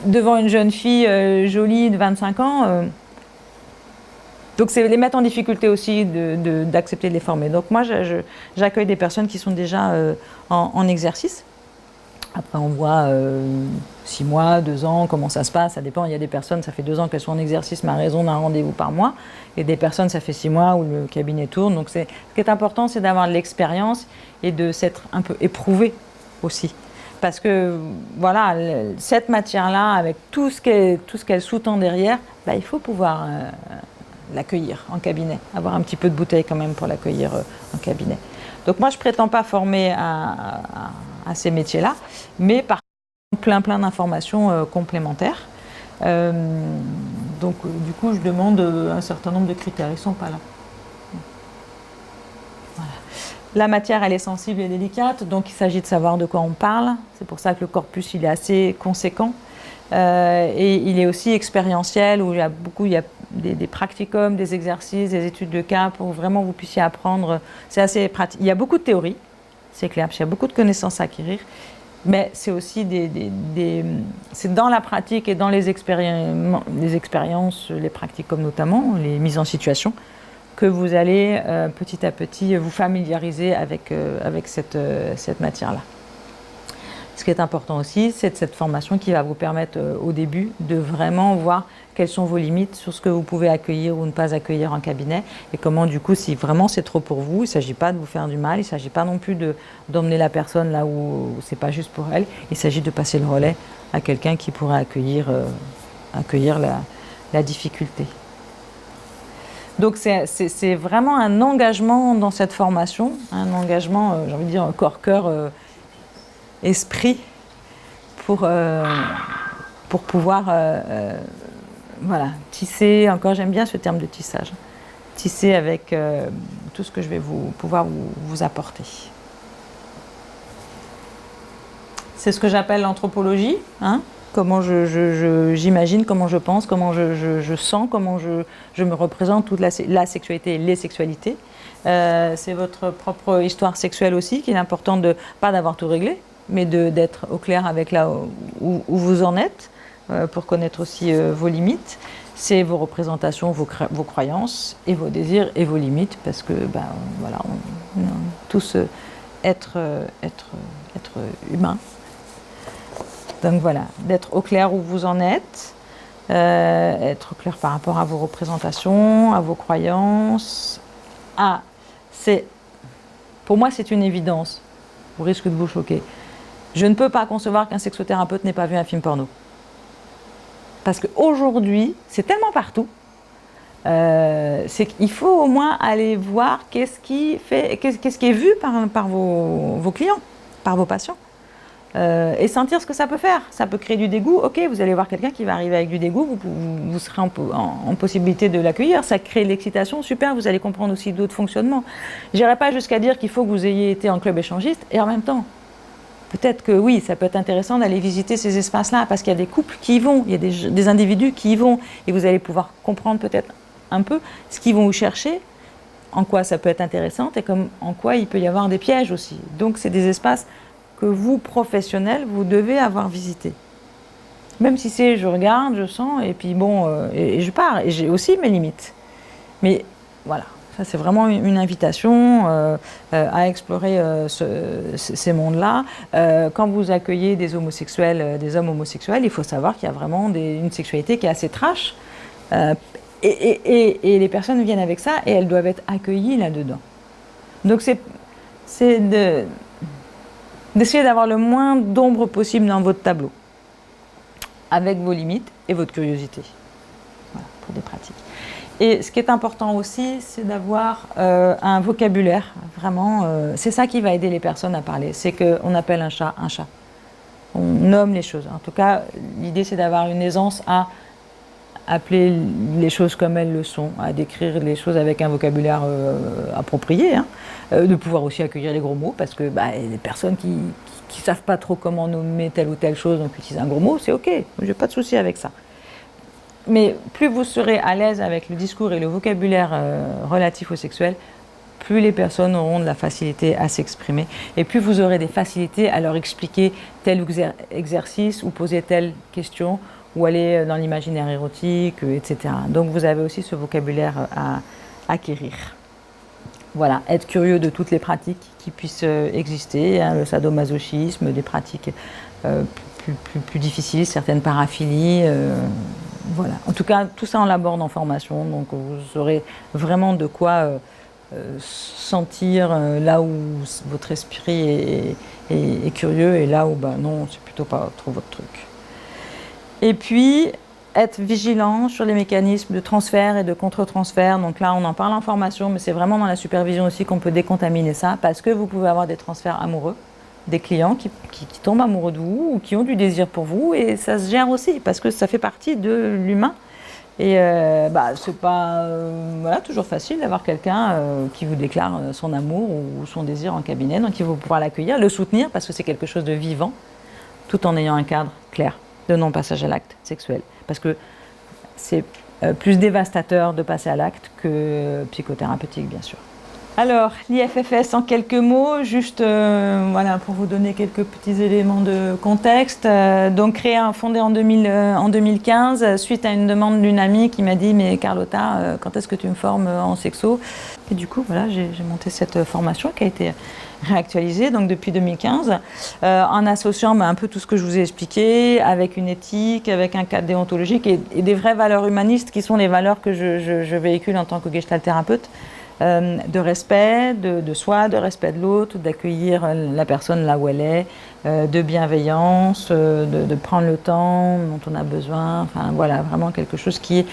devant une jeune fille jolie de 25 ans, donc c'est les mettre en difficulté aussi d'accepter de les former. Donc moi j'accueille des personnes qui sont déjà en exercice. Après on voit 6 mois, 2 ans, comment ça se passe, ça dépend. Il y a des personnes, ça fait 2 ans qu'elles sont en exercice, mais à raison d'un rendez-vous par mois. Et des personnes, ça fait 6 mois où le cabinet tourne. Donc ce qui est important, c'est d'avoir de l'expérience et de s'être un peu éprouvé aussi. Parce que voilà, cette matière-là, avec tout ce qu'elle sous-tend derrière, bah, il faut pouvoir l'accueillir en cabinet, avoir un petit peu de bouteille quand même pour l'accueillir en cabinet. Donc moi je ne prétends pas former à ces métiers-là, mais par contre plein d'informations complémentaires. Donc du coup je demande un certain nombre de critères, ils ne sont pas là. Voilà. La matière elle est sensible et délicate, donc il s'agit de savoir de quoi on parle, c'est pour ça que le corpus il est assez conséquent. Et il est aussi expérientiel où il y a des practicums, des exercices, des études de cas pour vraiment vous puissiez apprendre. C'est assez pratique. Il y a beaucoup de théorie, c'est clair, parce qu'il y a beaucoup de connaissances à acquérir, mais c'est aussi c'est dans la pratique et dans les expériences, les practicums notamment, les mises en situation, que vous allez petit à petit vous familiariser avec cette matière-là. Ce qui est important aussi, c'est cette formation qui va vous permettre au début de vraiment voir quelles sont vos limites sur ce que vous pouvez accueillir ou ne pas accueillir en cabinet et comment du coup, si vraiment c'est trop pour vous, il ne s'agit pas de vous faire du mal, il ne s'agit pas non plus d'emmener la personne là où c'est pas juste pour elle, il s'agit de passer le relais à quelqu'un qui pourrait accueillir la difficulté. Donc c'est vraiment un engagement dans cette formation, un engagement, j'ai envie de dire, corps, cœur, esprit pour pouvoir voilà, tisser, encore j'aime bien ce terme de tissage, tisser avec tout ce que je vais pouvoir vous apporter. C'est ce que j'appelle l'anthropologie, hein, comment j'imagine, comment je pense, comment je sens, comment je me représente toute la sexualité et les sexualités. C'est votre propre histoire sexuelle aussi, qu'il est important pas d'avoir tout réglé, mais d'être au clair avec là où vous en êtes, pour connaître aussi vos limites. C'est vos représentations, vos croyances, et vos désirs et vos limites, parce que voilà, on est tous être humains. Donc voilà, d'être au clair où vous en êtes, être au clair par rapport à vos représentations, à vos croyances. Pour moi, c'est une évidence, au risque de vous choquer. Je ne peux pas concevoir qu'un sexothérapeute n'ait pas vu un film porno. Parce qu'aujourd'hui, c'est tellement partout, c'est qu'il faut au moins aller voir qu'est-ce qui est vu par vos clients, par vos patients. Et sentir ce que ça peut faire. Ça peut créer du dégoût. Ok, vous allez voir quelqu'un qui va arriver avec du dégoût, vous serez en possibilité de l'accueillir. Ça crée l'excitation, super, vous allez comprendre aussi d'autres fonctionnements. Je n'irai pas jusqu'à dire qu'il faut que vous ayez été en club échangiste, et en même temps, peut-être que oui, ça peut être intéressant d'aller visiter ces espaces-là, parce qu'il y a des couples qui y vont, il y a des individus qui y vont, et vous allez pouvoir comprendre peut-être un peu ce qu'ils vont vous chercher, en quoi ça peut être intéressant, et en quoi il peut y avoir des pièges aussi. Donc c'est des espaces que vous, professionnels, vous devez avoir visité. Même si c'est je regarde, je sens, et puis bon, et je pars, et j'ai aussi mes limites. Mais voilà, Ça, c'est vraiment une invitation à explorer ces mondes-là. Quand vous accueillez des homosexuels, des hommes homosexuels, il faut savoir qu'il y a vraiment une sexualité qui est assez trash. Et les personnes viennent avec ça et elles doivent être accueillies là-dedans. Donc c'est d'essayer d'avoir le moins d'ombre possible dans votre tableau, avec vos limites et votre curiosité. Voilà, pour des pratiques. Et ce qui est important aussi, c'est d'avoir un vocabulaire, vraiment. C'est ça qui va aider les personnes à parler. C'est qu'on appelle un chat un chat. On nomme les choses. En tout cas, l'idée, c'est d'avoir une aisance à appeler les choses comme elles le sont, à décrire les choses avec un vocabulaire approprié, hein. De pouvoir aussi accueillir les gros mots, parce que les personnes qui ne savent pas trop comment nommer telle ou telle chose, donc utilisent un gros mot, c'est ok, je n'ai pas de souci avec ça. Mais plus vous serez à l'aise avec le discours et le vocabulaire relatif au sexuel, plus les personnes auront de la facilité à s'exprimer, et plus vous aurez des facilités à leur expliquer tel exercice ou poser telle question, ou aller dans l'imaginaire érotique, etc. Donc vous avez aussi ce vocabulaire à acquérir. Voilà, être curieux de toutes les pratiques qui puissent exister, hein, le sadomasochisme, des pratiques plus difficiles, certaines paraphilies. Voilà. En tout cas, tout ça on l'aborde en formation, donc vous aurez vraiment de quoi sentir là où votre esprit est curieux et là où non, c'est plutôt pas trop votre truc. Et puis, être vigilant sur les mécanismes de transfert et de contre-transfert. Donc là, on en parle en formation, mais c'est vraiment dans la supervision aussi qu'on peut décontaminer ça, parce que vous pouvez avoir des transferts amoureux, des clients qui tombent amoureux de vous ou qui ont du désir pour vous, et ça se gère aussi, parce que ça fait partie de l'humain. Et c'est pas toujours facile d'avoir quelqu'un qui vous déclare son amour ou son désir en cabinet, donc il faut pouvoir l'accueillir, le soutenir, parce que c'est quelque chose de vivant, tout en ayant un cadre clair de non-passage à l'acte sexuel. Parce que c'est plus dévastateur de passer à l'acte que psychothérapeutique, bien sûr. Alors, l'IFFS en quelques mots, juste pour vous donner quelques petits éléments de contexte. Donc, fondé en 2015, suite à une demande d'une amie qui m'a dit « Mais Carlotta, quand est-ce que tu me formes en sexo ?» Et du coup, voilà, j'ai monté cette formation qui a été réactualisée donc depuis 2015, en associant un peu tout ce que je vous ai expliqué, avec une éthique, avec un cadre déontologique et des vraies valeurs humanistes qui sont les valeurs que je véhicule en tant que gestalt thérapeute. De respect de soi, de respect de l'autre, d'accueillir la personne là où elle est, de bienveillance, de prendre le temps dont on a besoin. Enfin voilà, vraiment quelque chose qui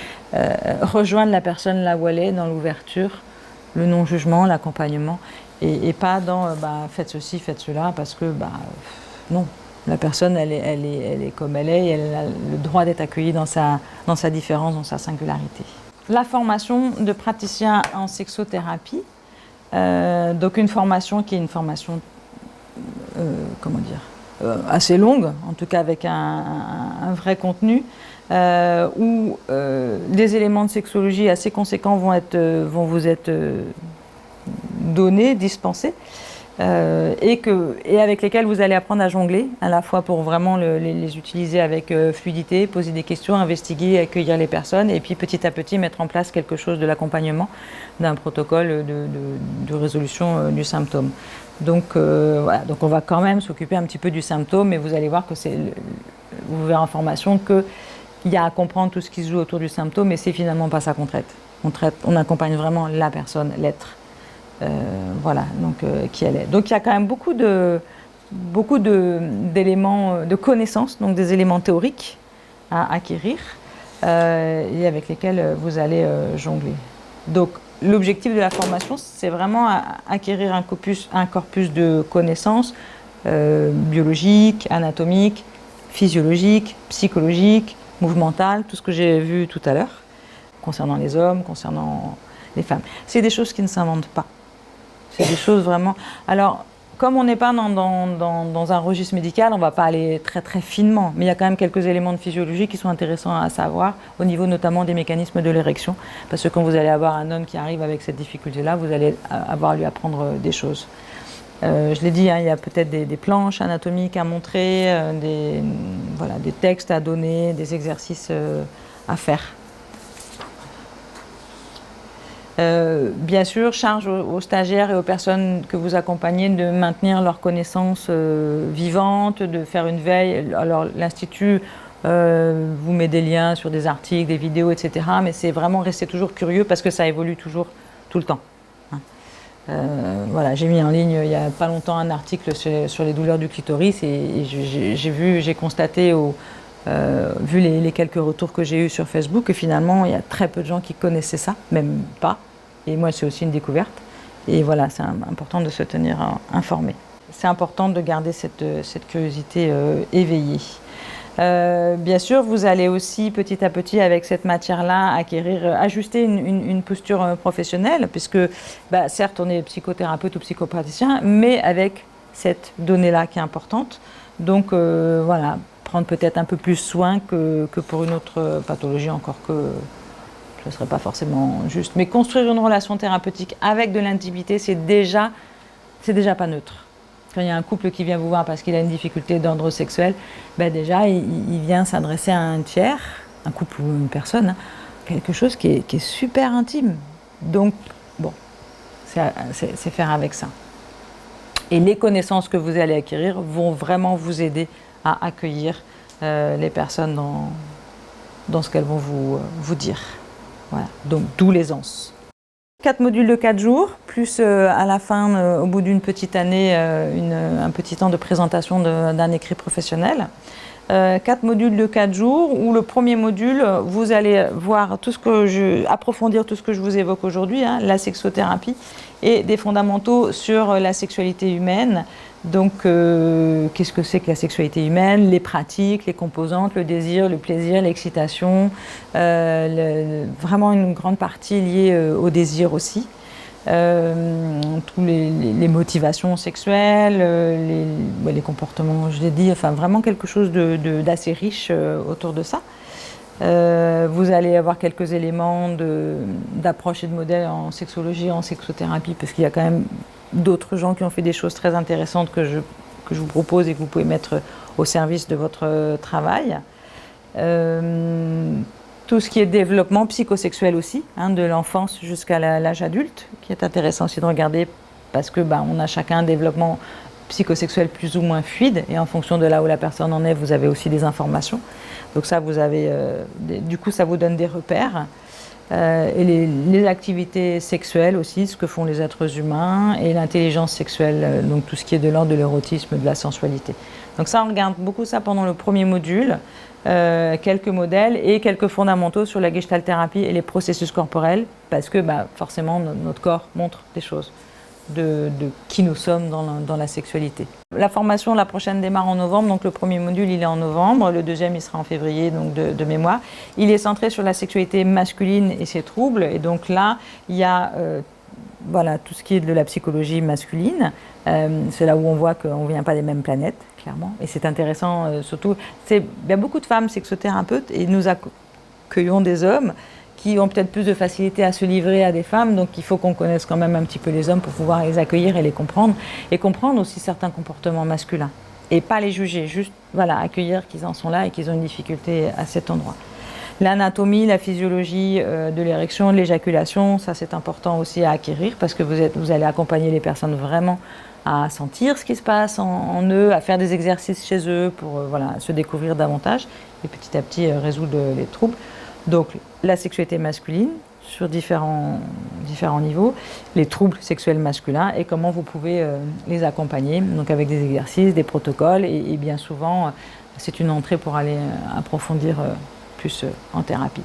rejoindre la personne là où elle est, dans l'ouverture, le non-jugement, l'accompagnement, et pas dans faites ceci, faites cela, parce que non. La personne, elle est comme elle est, et elle a le droit d'être accueillie dans sa différence, dans sa singularité. La formation de praticien en sexothérapie, donc une formation qui est une formation, assez longue, en tout cas avec un vrai contenu, où des éléments de sexologie assez conséquents vont vous être donnés, dispensés, et avec lesquels vous allez apprendre à jongler, à la fois pour vraiment les utiliser avec fluidité, poser des questions, investiguer, accueillir les personnes, et puis petit à petit mettre en place quelque chose de l'accompagnement d'un protocole de résolution du symptôme. Donc donc on va quand même s'occuper un petit peu du symptôme, mais vous allez voir que vous verrez en formation qu'il y a à comprendre tout ce qui se joue autour du symptôme, et c'est finalement pas ça qu'on traite. On accompagne vraiment la personne, l'être. Qui elle est. Donc il y a quand même beaucoup d'éléments de connaissances, donc des éléments théoriques à acquérir et avec lesquels vous allez jongler. Donc l'objectif de la formation, c'est vraiment acquérir un corpus de connaissances biologiques, anatomiques, physiologiques, psychologiques, mouvmentales, tout ce que j'ai vu tout à l'heure, concernant les hommes, concernant les femmes. C'est des choses qui ne s'inventent pas. C'est des choses vraiment... Alors, comme on n'est pas dans un registre médical, on ne va pas aller très très finement, mais il y a quand même quelques éléments de physiologie qui sont intéressants à savoir, au niveau notamment des mécanismes de l'érection, parce que quand vous allez avoir un homme qui arrive avec cette difficulté-là, vous allez avoir à lui apprendre des choses. Je l'ai dit, il y a peut-être des planches anatomiques à montrer, des textes à donner, des exercices à faire. Bien sûr, charge aux stagiaires et aux personnes que vous accompagnez de maintenir leurs connaissances vivantes, de faire une veille. Alors l'Institut vous met des liens sur des articles, des vidéos, etc. Mais c'est vraiment rester toujours curieux parce que ça évolue toujours tout le temps. Voilà, j'ai mis en ligne il n'y a pas longtemps un article sur les douleurs du clitoris et j'ai constaté vu les quelques retours que j'ai eus sur Facebook, que finalement, il y a très peu de gens qui connaissaient ça, même pas. Et moi, c'est aussi une découverte. Et voilà, c'est important de se tenir informé. C'est important de garder cette curiosité éveillée. Bien sûr, vous allez aussi petit à petit avec cette matière-là ajuster une posture professionnelle, puisque certes on est psychothérapeute ou psychopraticien, mais avec cette donnée-là qui est importante. Donc voilà, prendre peut-être un peu plus soin que pour une autre pathologie, encore que ce ne serait pas forcément juste. Mais construire une relation thérapeutique avec de l'intimité, c'est déjà pas neutre. Quand il y a un couple qui vient vous voir parce qu'il a une difficulté d'ordre sexuel, déjà il vient s'adresser à un tiers, un couple ou une personne, quelque chose qui est super intime. Donc bon, c'est faire avec ça. Et les connaissances que vous allez acquérir vont vraiment vous aider à accueillir les personnes dans ce qu'elles vont vous dire. Voilà, donc d'où l'aisance. 4 modules de 4 jours, plus à la fin, au bout d'une petite année, un petit temps de présentation d'un écrit professionnel. 4 modules de 4 jours, où le premier module, vous allez voir approfondir tout ce que je vous évoque aujourd'hui, la sexothérapie, et des fondamentaux sur la sexualité humaine. Donc, qu'est-ce que c'est que la sexualité humaine, les pratiques, les composantes, le désir, le plaisir, l'excitation, vraiment une grande partie liée au désir aussi. Tous les motivations sexuelles, les comportements, je l'ai dit, enfin vraiment quelque chose d'assez riche autour de ça. Vous allez avoir quelques éléments d'approche et de modèles en sexologie, en sexothérapie, parce qu'il y a quand même d'autres gens qui ont fait des choses très intéressantes que je vous propose et que vous pouvez mettre au service de votre travail. Tout ce qui est développement psychosexuel aussi, de l'enfance jusqu'à l'âge adulte, qui est intéressant aussi de regarder parce que on a chacun un développement psychosexuel plus ou moins fluide et en fonction de là où la personne en est, vous avez aussi des informations. Donc ça, vous avez, du coup, ça vous donne des repères. Et les activités sexuelles aussi, ce que font les êtres humains, et l'intelligence sexuelle, donc tout ce qui est de l'ordre de l'érotisme, de la sensualité. Donc ça, on regarde beaucoup ça pendant le premier module, quelques modèles et quelques fondamentaux sur la gestalthérapie et les processus corporels, parce que forcément notre corps montre des choses de qui nous sommes dans la sexualité. La formation, la prochaine démarre en novembre, donc le premier module il est en novembre, le deuxième il sera en février, donc de mémoire. Il est centré sur la sexualité masculine et ses troubles, et donc là il y a voilà, tout ce qui est de la psychologie masculine. C'est là où on voit qu'on ne vient pas des mêmes planètes, clairement, et c'est intéressant surtout, il y a beaucoup de femmes sexothérapeutes et nous accueillons des hommes qui ont peut-être plus de facilité à se livrer à des femmes, donc il faut qu'on connaisse quand même un petit peu les hommes pour pouvoir les accueillir et les comprendre, et comprendre aussi certains comportements masculins, et pas les juger, juste accueillir qu'ils en sont là et qu'ils ont une difficulté à cet endroit. L'anatomie, la physiologie de l'érection, de l'éjaculation, ça c'est important aussi à acquérir, parce que vous allez accompagner les personnes vraiment à sentir ce qui se passe en eux, à faire des exercices chez eux pour se découvrir davantage et petit à petit résoudre les troubles. Donc la sexualité masculine sur différents niveaux, les troubles sexuels masculins et comment vous pouvez les accompagner, donc avec des exercices, des protocoles et bien souvent c'est une entrée pour aller approfondir plus en thérapie.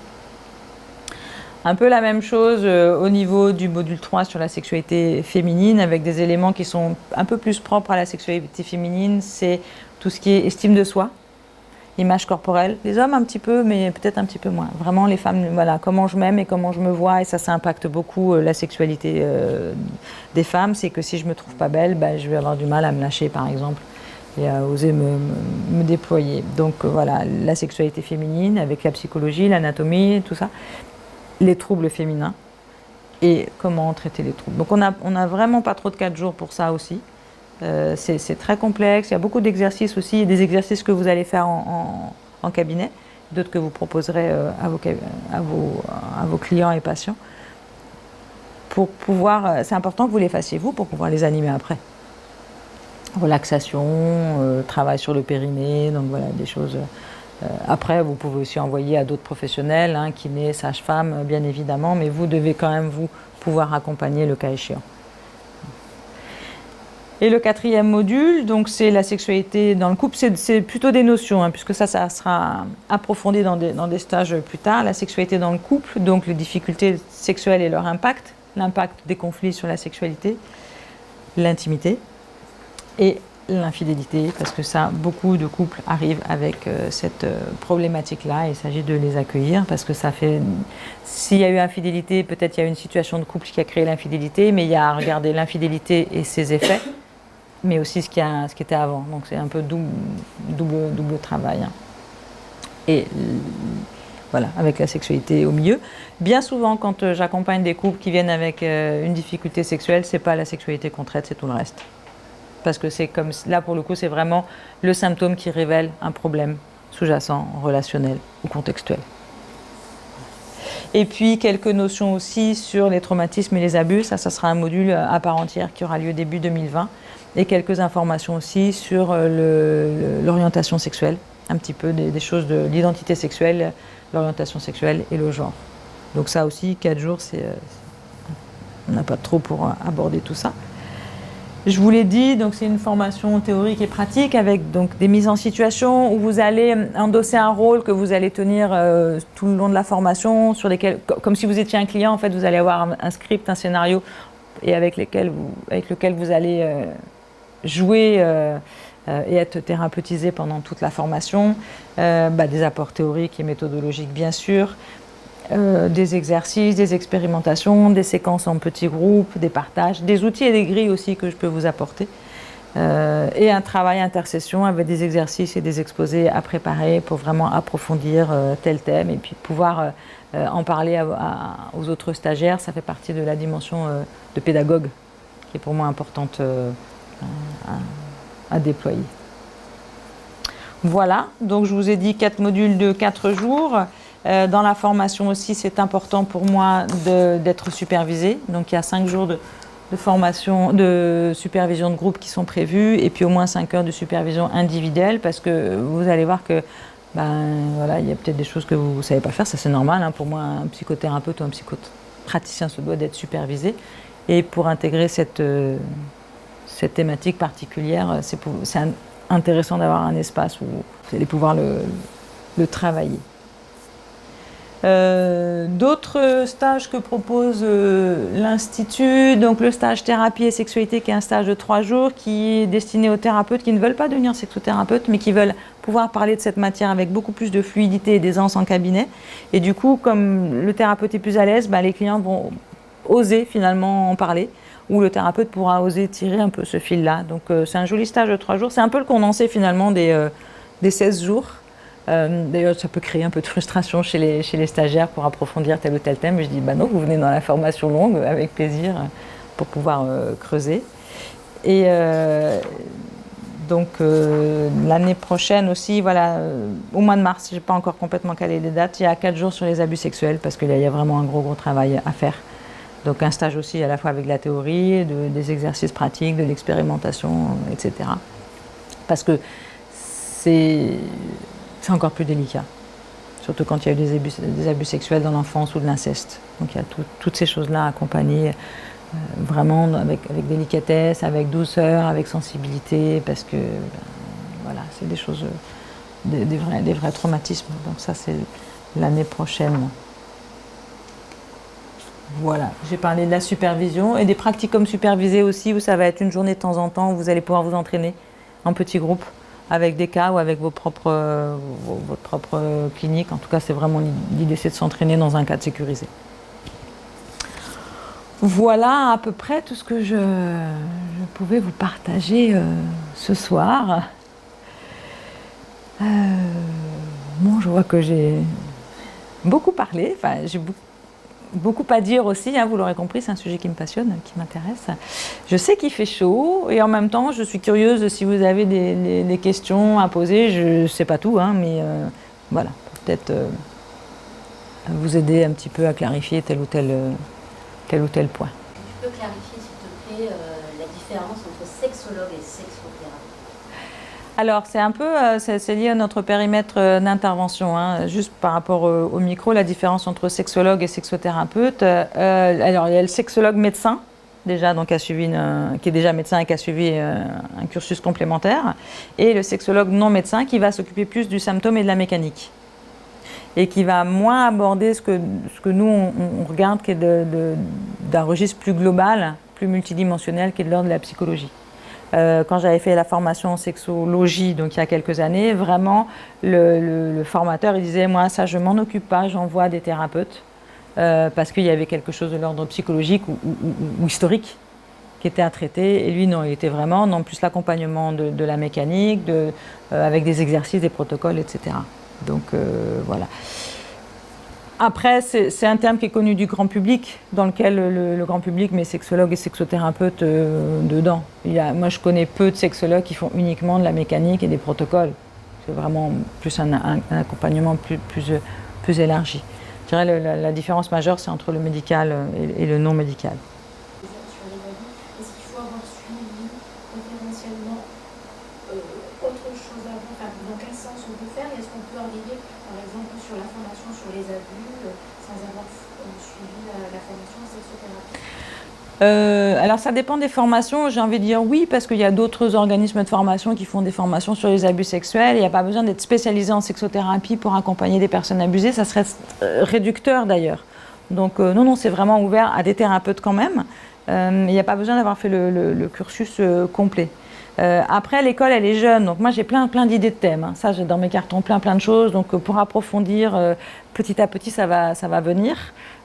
Un peu la même chose au niveau du module 3 sur la sexualité féminine, avec des éléments qui sont un peu plus propres à la sexualité féminine, c'est tout ce qui est estime de soi, image corporelle, les hommes un petit peu, mais peut-être un petit peu moins. Vraiment les femmes, comment je m'aime et comment je me vois, et ça impacte beaucoup la sexualité des femmes, c'est que si je me trouve pas belle, je vais avoir du mal à me lâcher par exemple, et à oser me déployer. Donc voilà, la sexualité féminine avec la psychologie, l'anatomie, tout ça, les troubles féminins et comment traiter les troubles. Donc on a vraiment pas trop de 4 jours pour ça aussi. C'est très complexe, il y a beaucoup d'exercices aussi, des exercices que vous allez faire en cabinet, d'autres que vous proposerez à vos clients et patients. pour pouvoir, c'est important que vous les fassiez vous pour pouvoir les animer après. Relaxation, travail sur le périnée, donc voilà, des choses. Après, vous pouvez aussi envoyer à d'autres professionnels, hein, kinés, sages-femmes, bien évidemment, mais vous devez quand même vous pouvoir accompagner le cas échéant. Et le quatrième module, donc c'est la sexualité dans le couple, c'est plutôt des notions, hein, puisque ça sera approfondi dans des stages plus tard. La sexualité dans le couple, donc les difficultés sexuelles et leur impact, l'impact des conflits sur la sexualité, l'intimité et l'infidélité, parce que ça, beaucoup de couples arrivent avec cette problématique-là, et il s'agit de les accueillir, parce que ça fait... S'il y a eu infidélité, peut-être il y a une situation de couple qui a créé l'infidélité, mais il y a à regarder l'infidélité et ses effets, mais aussi ce qui était avant. Donc c'est un peu double travail. Hein. Et voilà, avec la sexualité au milieu. Bien souvent, quand j'accompagne des couples qui viennent avec une difficulté sexuelle, c'est pas la sexualité qu'on traite, c'est tout le reste. Parce que c'est comme là, pour le coup, c'est vraiment le symptôme qui révèle un problème sous-jacent, relationnel ou contextuel. Et puis quelques notions aussi sur les traumatismes et les abus. Ça sera un module à part entière qui aura lieu début 2020. Et quelques informations aussi sur l'orientation sexuelle, un petit peu des choses de l'identité sexuelle, l'orientation sexuelle et le genre. Donc ça aussi, 4 jours, on n'a pas trop pour aborder tout ça. Je vous l'ai dit, donc c'est une formation théorique et pratique avec donc des mises en situation où vous allez endosser un rôle que vous allez tenir tout le long de la formation, sur lesquels, comme si vous étiez un client, en fait, vous allez avoir un script, un scénario, et avec lequel vous allez jouer et être thérapeutisé pendant toute la formation, des apports théoriques et méthodologiques bien sûr, des exercices, des expérimentations, des séquences en petits groupes, des partages, des outils et des grilles aussi que je peux vous apporter, et un travail intersession avec des exercices et des exposés à préparer pour vraiment approfondir tel thème et puis pouvoir en parler aux autres stagiaires. Ça fait partie de la dimension de pédagogue qui est pour moi importante à déployer. Voilà, donc je vous ai dit 4 modules de 4 jours. Dans la formation aussi, c'est important pour moi d'être supervisé. Donc il y a 5 jours de formation, de supervision de groupe qui sont prévus, et puis au moins 5 heures de supervision individuelle, parce que vous allez voir que voilà, il y a peut-être des choses que vous ne savez pas faire, ça c'est normal. Hein. Pour moi, un psychothérapeute ou un psychopraticien se doit d'être supervisé. Et pour intégrer cette thématique particulière, c'est intéressant d'avoir un espace où vous allez pouvoir le travailler. D'autres stages que propose l'Institut, donc le stage thérapie et sexualité qui est un stage de 3 jours qui est destiné aux thérapeutes qui ne veulent pas devenir sexothérapeutes mais qui veulent pouvoir parler de cette matière avec beaucoup plus de fluidité et d'aisance en cabinet. Et du coup, comme le thérapeute est plus à l'aise, les clients vont oser finalement en parler, ou le thérapeute pourra oser tirer un peu ce fil-là. Donc c'est un joli stage de 3 jours, c'est un peu le condensé finalement des 16 jours. D'ailleurs, ça peut créer un peu de frustration chez les stagiaires pour approfondir tel ou tel thème. Mais je dis, non, vous venez dans la formation longue, avec plaisir, pour pouvoir creuser. Et donc, l'année prochaine aussi, voilà, au mois de mars, je n'ai pas encore complètement calé les dates, il y a 4 jours sur les abus sexuels, parce qu'il y a vraiment un gros travail à faire. Donc, un stage aussi à la fois avec la théorie, des exercices pratiques, de l'expérimentation, etc. Parce que c'est encore plus délicat, surtout quand il y a eu des abus sexuels dans l'enfance ou de l'inceste. Donc il y a toutes ces choses-là accompagnées vraiment avec délicatesse, avec douceur, avec sensibilité, parce que voilà, c'est des choses, des vrais traumatismes. Donc ça, c'est l'année prochaine. Voilà, j'ai parlé de la supervision et des pratiquums supervisés aussi, où ça va être une journée de temps en temps où vous allez pouvoir vous entraîner en petits groupes, avec des cas ou avec votre propre clinique. En tout cas, c'est vraiment l'idée, c'est de s'entraîner dans un cadre sécurisé. Voilà à peu près tout ce que je pouvais vous partager ce soir. Je vois que j'ai beaucoup parlé, j'ai beaucoup à dire aussi, hein, vous l'aurez compris, c'est un sujet qui me passionne, qui m'intéresse. Je sais qu'il fait chaud et en même temps, je suis curieuse si vous avez des questions à poser. Je ne sais pas tout, hein, mais voilà, peut-être vous aider un petit peu à clarifier tel ou tel point. clarifier, s'il te plaît, la différence entre sexologue et sexothérapeute? Alors, c'est un peu, c'est lié à notre périmètre d'intervention, hein. Juste par rapport au micro, la différence entre sexologue et sexothérapeute. Alors, il y a le sexologue médecin, déjà, donc, qui est déjà médecin et qui a suivi un cursus complémentaire, et le sexologue non médecin qui va s'occuper plus du symptôme et de la mécanique, et qui va moins aborder ce que nous, on regarde, qui est d'un registre plus global, plus multidimensionnel, qui est de l'ordre de la psychologie. Quand j'avais fait la formation en sexologie, donc il y a quelques années, vraiment, le formateur, il disait, moi, ça, je m'en occupe pas, j'envoie des thérapeutes, parce qu'il y avait quelque chose de l'ordre psychologique ou historique qui était à traiter. Et lui, non, il était vraiment dans plus l'accompagnement de la mécanique, avec des exercices, des protocoles, etc. Donc, voilà. Après, c'est un terme qui est connu du grand public, dans lequel le grand public met sexologue et sexothérapeute dedans. Moi, je connais peu de sexologues qui font uniquement de la mécanique et des protocoles. C'est vraiment plus un accompagnement plus élargi. Je dirais la différence majeure, c'est entre le médical et le non médical. Sur les avis, est-ce qu'il faut avoir suivi préférentiellement autre chose avant, enfin, dans quel sens on peut faire, et est-ce qu'on peut arriver, par exemple, sur la formation sur les abus, sans avoir suivi la formation en sexothérapie? Alors ça dépend des formations, j'ai envie de dire oui, parce qu'il y a d'autres organismes de formation qui font des formations sur les abus sexuels. Il n'y a pas besoin d'être spécialisé en sexothérapie pour accompagner des personnes abusées, ça serait réducteur d'ailleurs. Donc non, c'est vraiment ouvert à des thérapeutes quand même. Il n'y a pas besoin d'avoir fait le cursus complet. Après, l'école, elle est jeune, donc moi j'ai plein d'idées de thèmes, hein. Ça, j'ai dans mes cartons plein de choses, donc pour approfondir, petit à petit, ça va venir.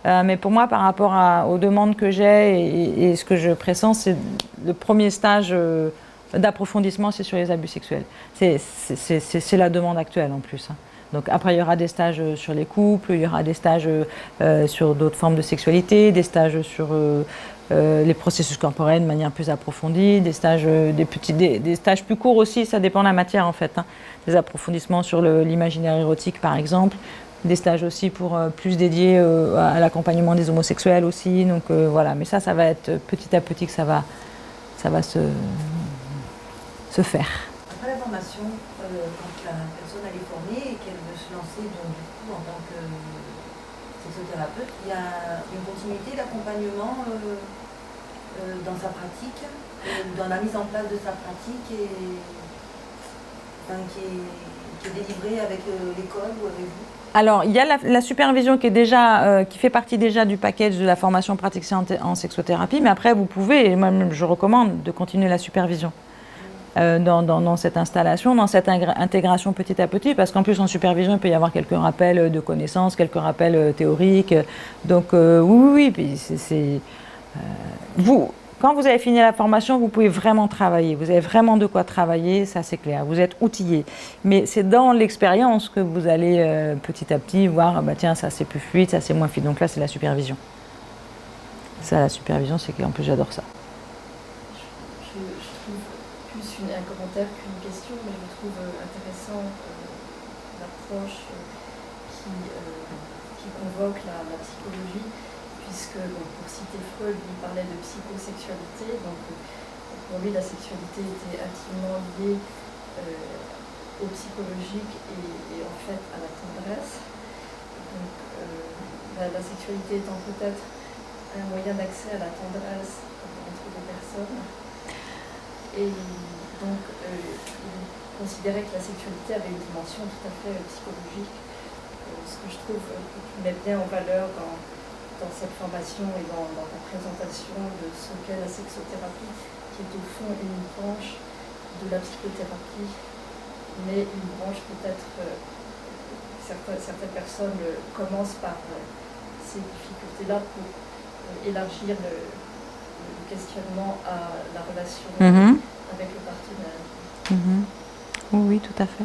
Mais pour moi, par rapport aux demandes que j'ai et ce que je pressens, c'est le premier stage d'approfondissement, c'est sur les abus sexuels. C'est la demande actuelle en plus, hein. Donc après, il y aura des stages sur les couples, il y aura des stages sur d'autres formes de sexualité, des stages sur les processus corporels de manière plus approfondie, des stages, des stages plus courts aussi, ça dépend de la matière en fait, hein. Des approfondissements sur l'imaginaire érotique par exemple, des stages aussi pour plus dédiés à l'accompagnement des homosexuels aussi. Donc voilà, mais ça va être petit à petit que ça va se faire. Après la formation, quand la personne elle est formée et qu'elle veut se lancer donc, du coup, en tant que sexothérapeute, il y a une continuité d'accompagnement dans sa pratique, dans la mise en place de sa pratique enfin, qui est délivrée avec l'école ou avec vous. Alors, il y a la supervision qui fait partie déjà du package de la formation praticienne en sexothérapie, mais après, vous pouvez, et moi je recommande de continuer la supervision dans cette installation, dans cette intégration petit à petit, parce qu'en plus, en supervision, il peut y avoir quelques rappels de connaissances, quelques rappels théoriques. Donc, oui, puis quand vous avez fini la formation, vous pouvez vraiment travailler. Vous avez vraiment de quoi travailler, ça c'est clair. Vous êtes outillé. Mais c'est dans l'expérience que vous allez petit à petit voir, bah tiens, ça c'est plus fluide, ça c'est moins fluide. Donc là, c'est la supervision. Ça, la supervision, c'est qu'en plus, j'adore ça. Je trouve plus un commentaire qu'une question, mais je trouve intéressant l'approche qui convoque la psychologie, puisque pour citer Freud, il parlait de psychosexualité, donc pour lui la sexualité était intimement liée au psychologique et en fait à la tendresse. Donc la sexualité étant peut-être un moyen d'accès à la tendresse entre deux personnes. Et donc il considérait que la sexualité avait une dimension tout à fait psychologique, ce que je trouve met bien en valeur dans cette formation et dans la présentation de ce qu'est la sexothérapie, qui est au fond une branche de la psychothérapie, mais une branche peut-être, certaines personnes commencent par ces difficultés-là pour élargir le questionnement à la relation avec le partenaire. Oui, tout à fait.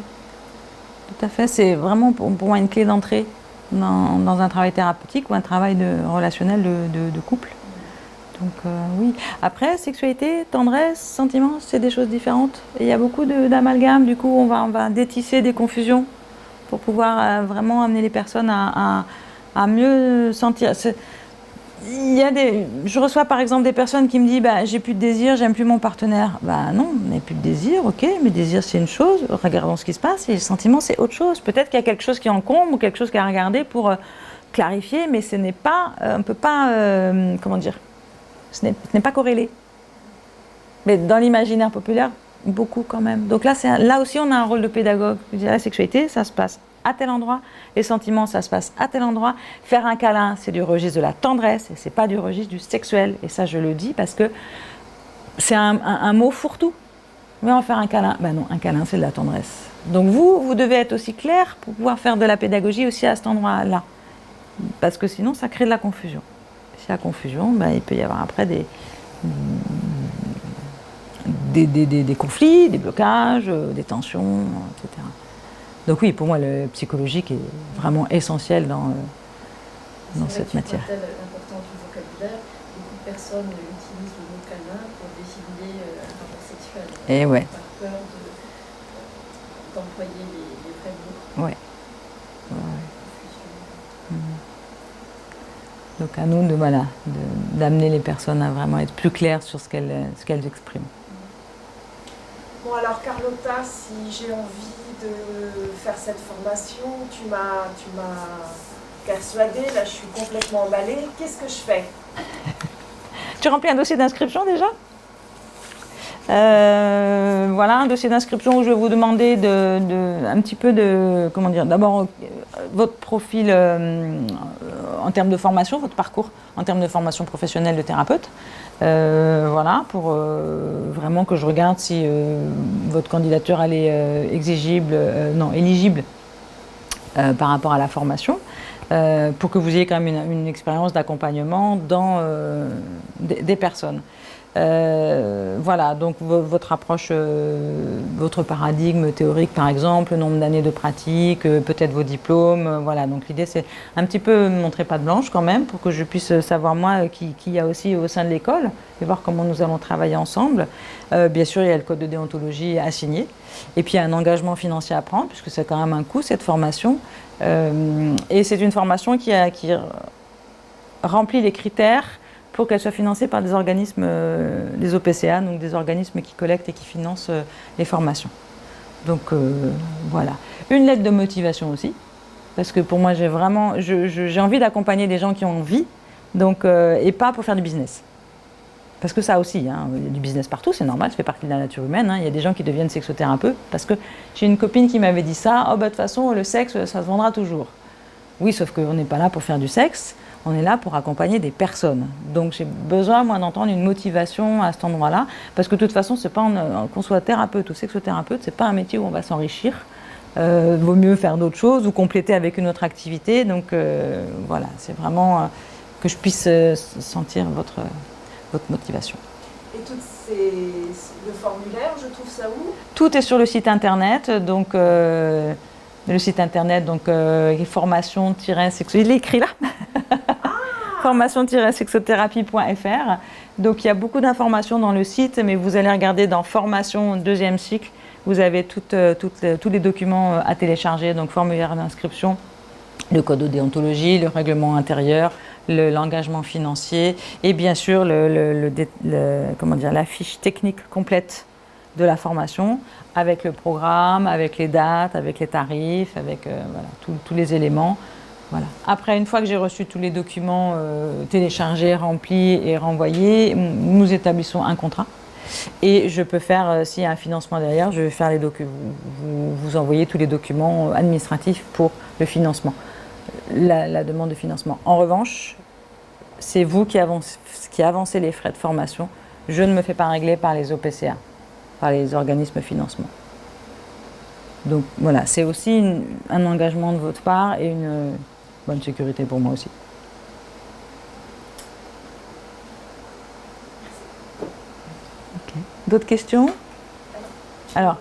Tout à fait, c'est vraiment pour moi une clé d'entrée dans un travail thérapeutique ou un travail relationnel de couple. Donc oui. Après, sexualité, tendresse, sentiments, c'est des choses différentes. Et il y a beaucoup d'amalgames, du coup on va détisser des confusions pour pouvoir vraiment amener les personnes à mieux sentir. Je reçois par exemple des personnes qui me disent bah, j'ai plus de désir, j'aime plus mon partenaire. Bah non, on n'a plus de désir, ok, mais désir c'est une chose, regardons ce qui se passe, et le sentiment c'est autre chose. Peut-être qu'il y a quelque chose qui encombre ou quelque chose à regarder pour clarifier, mais ce n'est pas, on ne peut pas, comment dire, ce n'est pas corrélé. Mais dans l'imaginaire populaire, beaucoup quand même. Donc là aussi on a un rôle de pédagogue. Je dis, la sexualité, ça se passe à tel endroit, les sentiments, ça se passe à tel endroit. Faire un câlin, c'est du registre de la tendresse, et c'est pas du registre du sexuel. Et ça, je le dis parce que c'est un mot fourre-tout. Mais on va faire un câlin. Ben non, un câlin, c'est de la tendresse. Donc vous devez être aussi clair pour pouvoir faire de la pédagogie aussi à cet endroit-là. Parce que sinon, ça crée de la confusion. S'il y a confusion, ben, il peut y avoir après des conflits, des blocages, des tensions, etc. Donc oui, pour moi, le psychologique est vraiment essentiel dans cette matière. C'est l'importance du vocabulaire. Beaucoup de personnes utilisent le mot câlin pour désigner un rapport sexuel. Et ouais. Par peur d'employer les vrais mots. Ouais. Donc à nous d'amener les personnes à vraiment être plus claires sur ce qu'elles expriment. Bon alors Carlotta, si j'ai envie de faire cette formation, tu m'as persuadée, là je suis complètement emballée, qu'est-ce que je fais? Tu remplis un dossier d'inscription déjà? Voilà, un dossier d'inscription où je vais vous demander un petit peu de, comment dire, d'abord votre profil en termes de formation, votre parcours en termes de formation professionnelle de thérapeute. Voilà, pour vraiment que je regarde si votre candidature elle est éligible par rapport à la formation, pour que vous ayez quand même une expérience d'accompagnement dans des personnes. Voilà, donc votre approche, votre paradigme théorique par exemple, le nombre d'années de pratique, peut-être vos diplômes, voilà. Donc l'idée c'est un petit peu montrer patte blanche quand même pour que je puisse savoir moi qui y a aussi au sein de l'école et voir comment nous allons travailler ensemble. Bien sûr il y a le code de déontologie à signer et puis il y a un engagement financier à prendre puisque c'est quand même un coût cette formation et c'est une formation qui remplit les critères pour qu'elle soit financée par des organismes, des OPCA, donc des organismes qui collectent et qui financent les formations. Donc voilà. Une lettre de motivation aussi, parce que pour moi j'ai envie d'accompagner des gens qui ont envie, donc, et pas pour faire du business. Parce que ça aussi, hein, il y a du business partout, c'est normal, ça fait partie de la nature humaine. Hein. Il y a des gens qui deviennent sexothérapeutes, parce que j'ai une copine qui m'avait dit ça, oh bah de toute façon le sexe ça se vendra toujours. Oui, sauf qu'on n'est pas là pour faire du sexe. On est là pour accompagner des personnes. Donc j'ai besoin, moi, d'entendre une motivation à cet endroit-là, parce que de toute façon, c'est pas qu'on soit thérapeute ou sexothérapeute, c'est pas un métier où on va s'enrichir. Vaut mieux faire d'autres choses ou compléter avec une autre activité. Donc voilà, c'est vraiment que je puisse sentir votre motivation. Et le formulaire, je trouve ça où? Tout est sur le site internet, donc le site internet, donc formation-sexo. Il est écrit là. formation-sexothérapie.fr. Donc il y a beaucoup d'informations dans le site, mais vous allez regarder dans formation deuxième cycle, vous avez tous les documents à télécharger, donc formulaire d'inscription, le code de déontologie, le règlement intérieur, l'engagement financier et bien sûr la fiche technique complète de la formation avec le programme, avec les dates, avec les tarifs, avec voilà, tous les éléments. Voilà. Après, une fois que j'ai reçu tous les documents téléchargés, remplis et renvoyés, nous établissons un contrat. Et je peux faire, s'il y a un financement derrière, je vais faire vous envoyer tous les documents administratifs pour le financement, la demande de financement. En revanche, c'est vous qui avancez les frais de formation. Je ne me fais pas régler par les OPCA, par les organismes de financement. Donc voilà, c'est aussi un engagement de votre part et une bonne sécurité pour moi aussi. Okay. D'autres questions? Alors,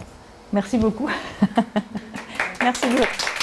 merci beaucoup. Merci beaucoup.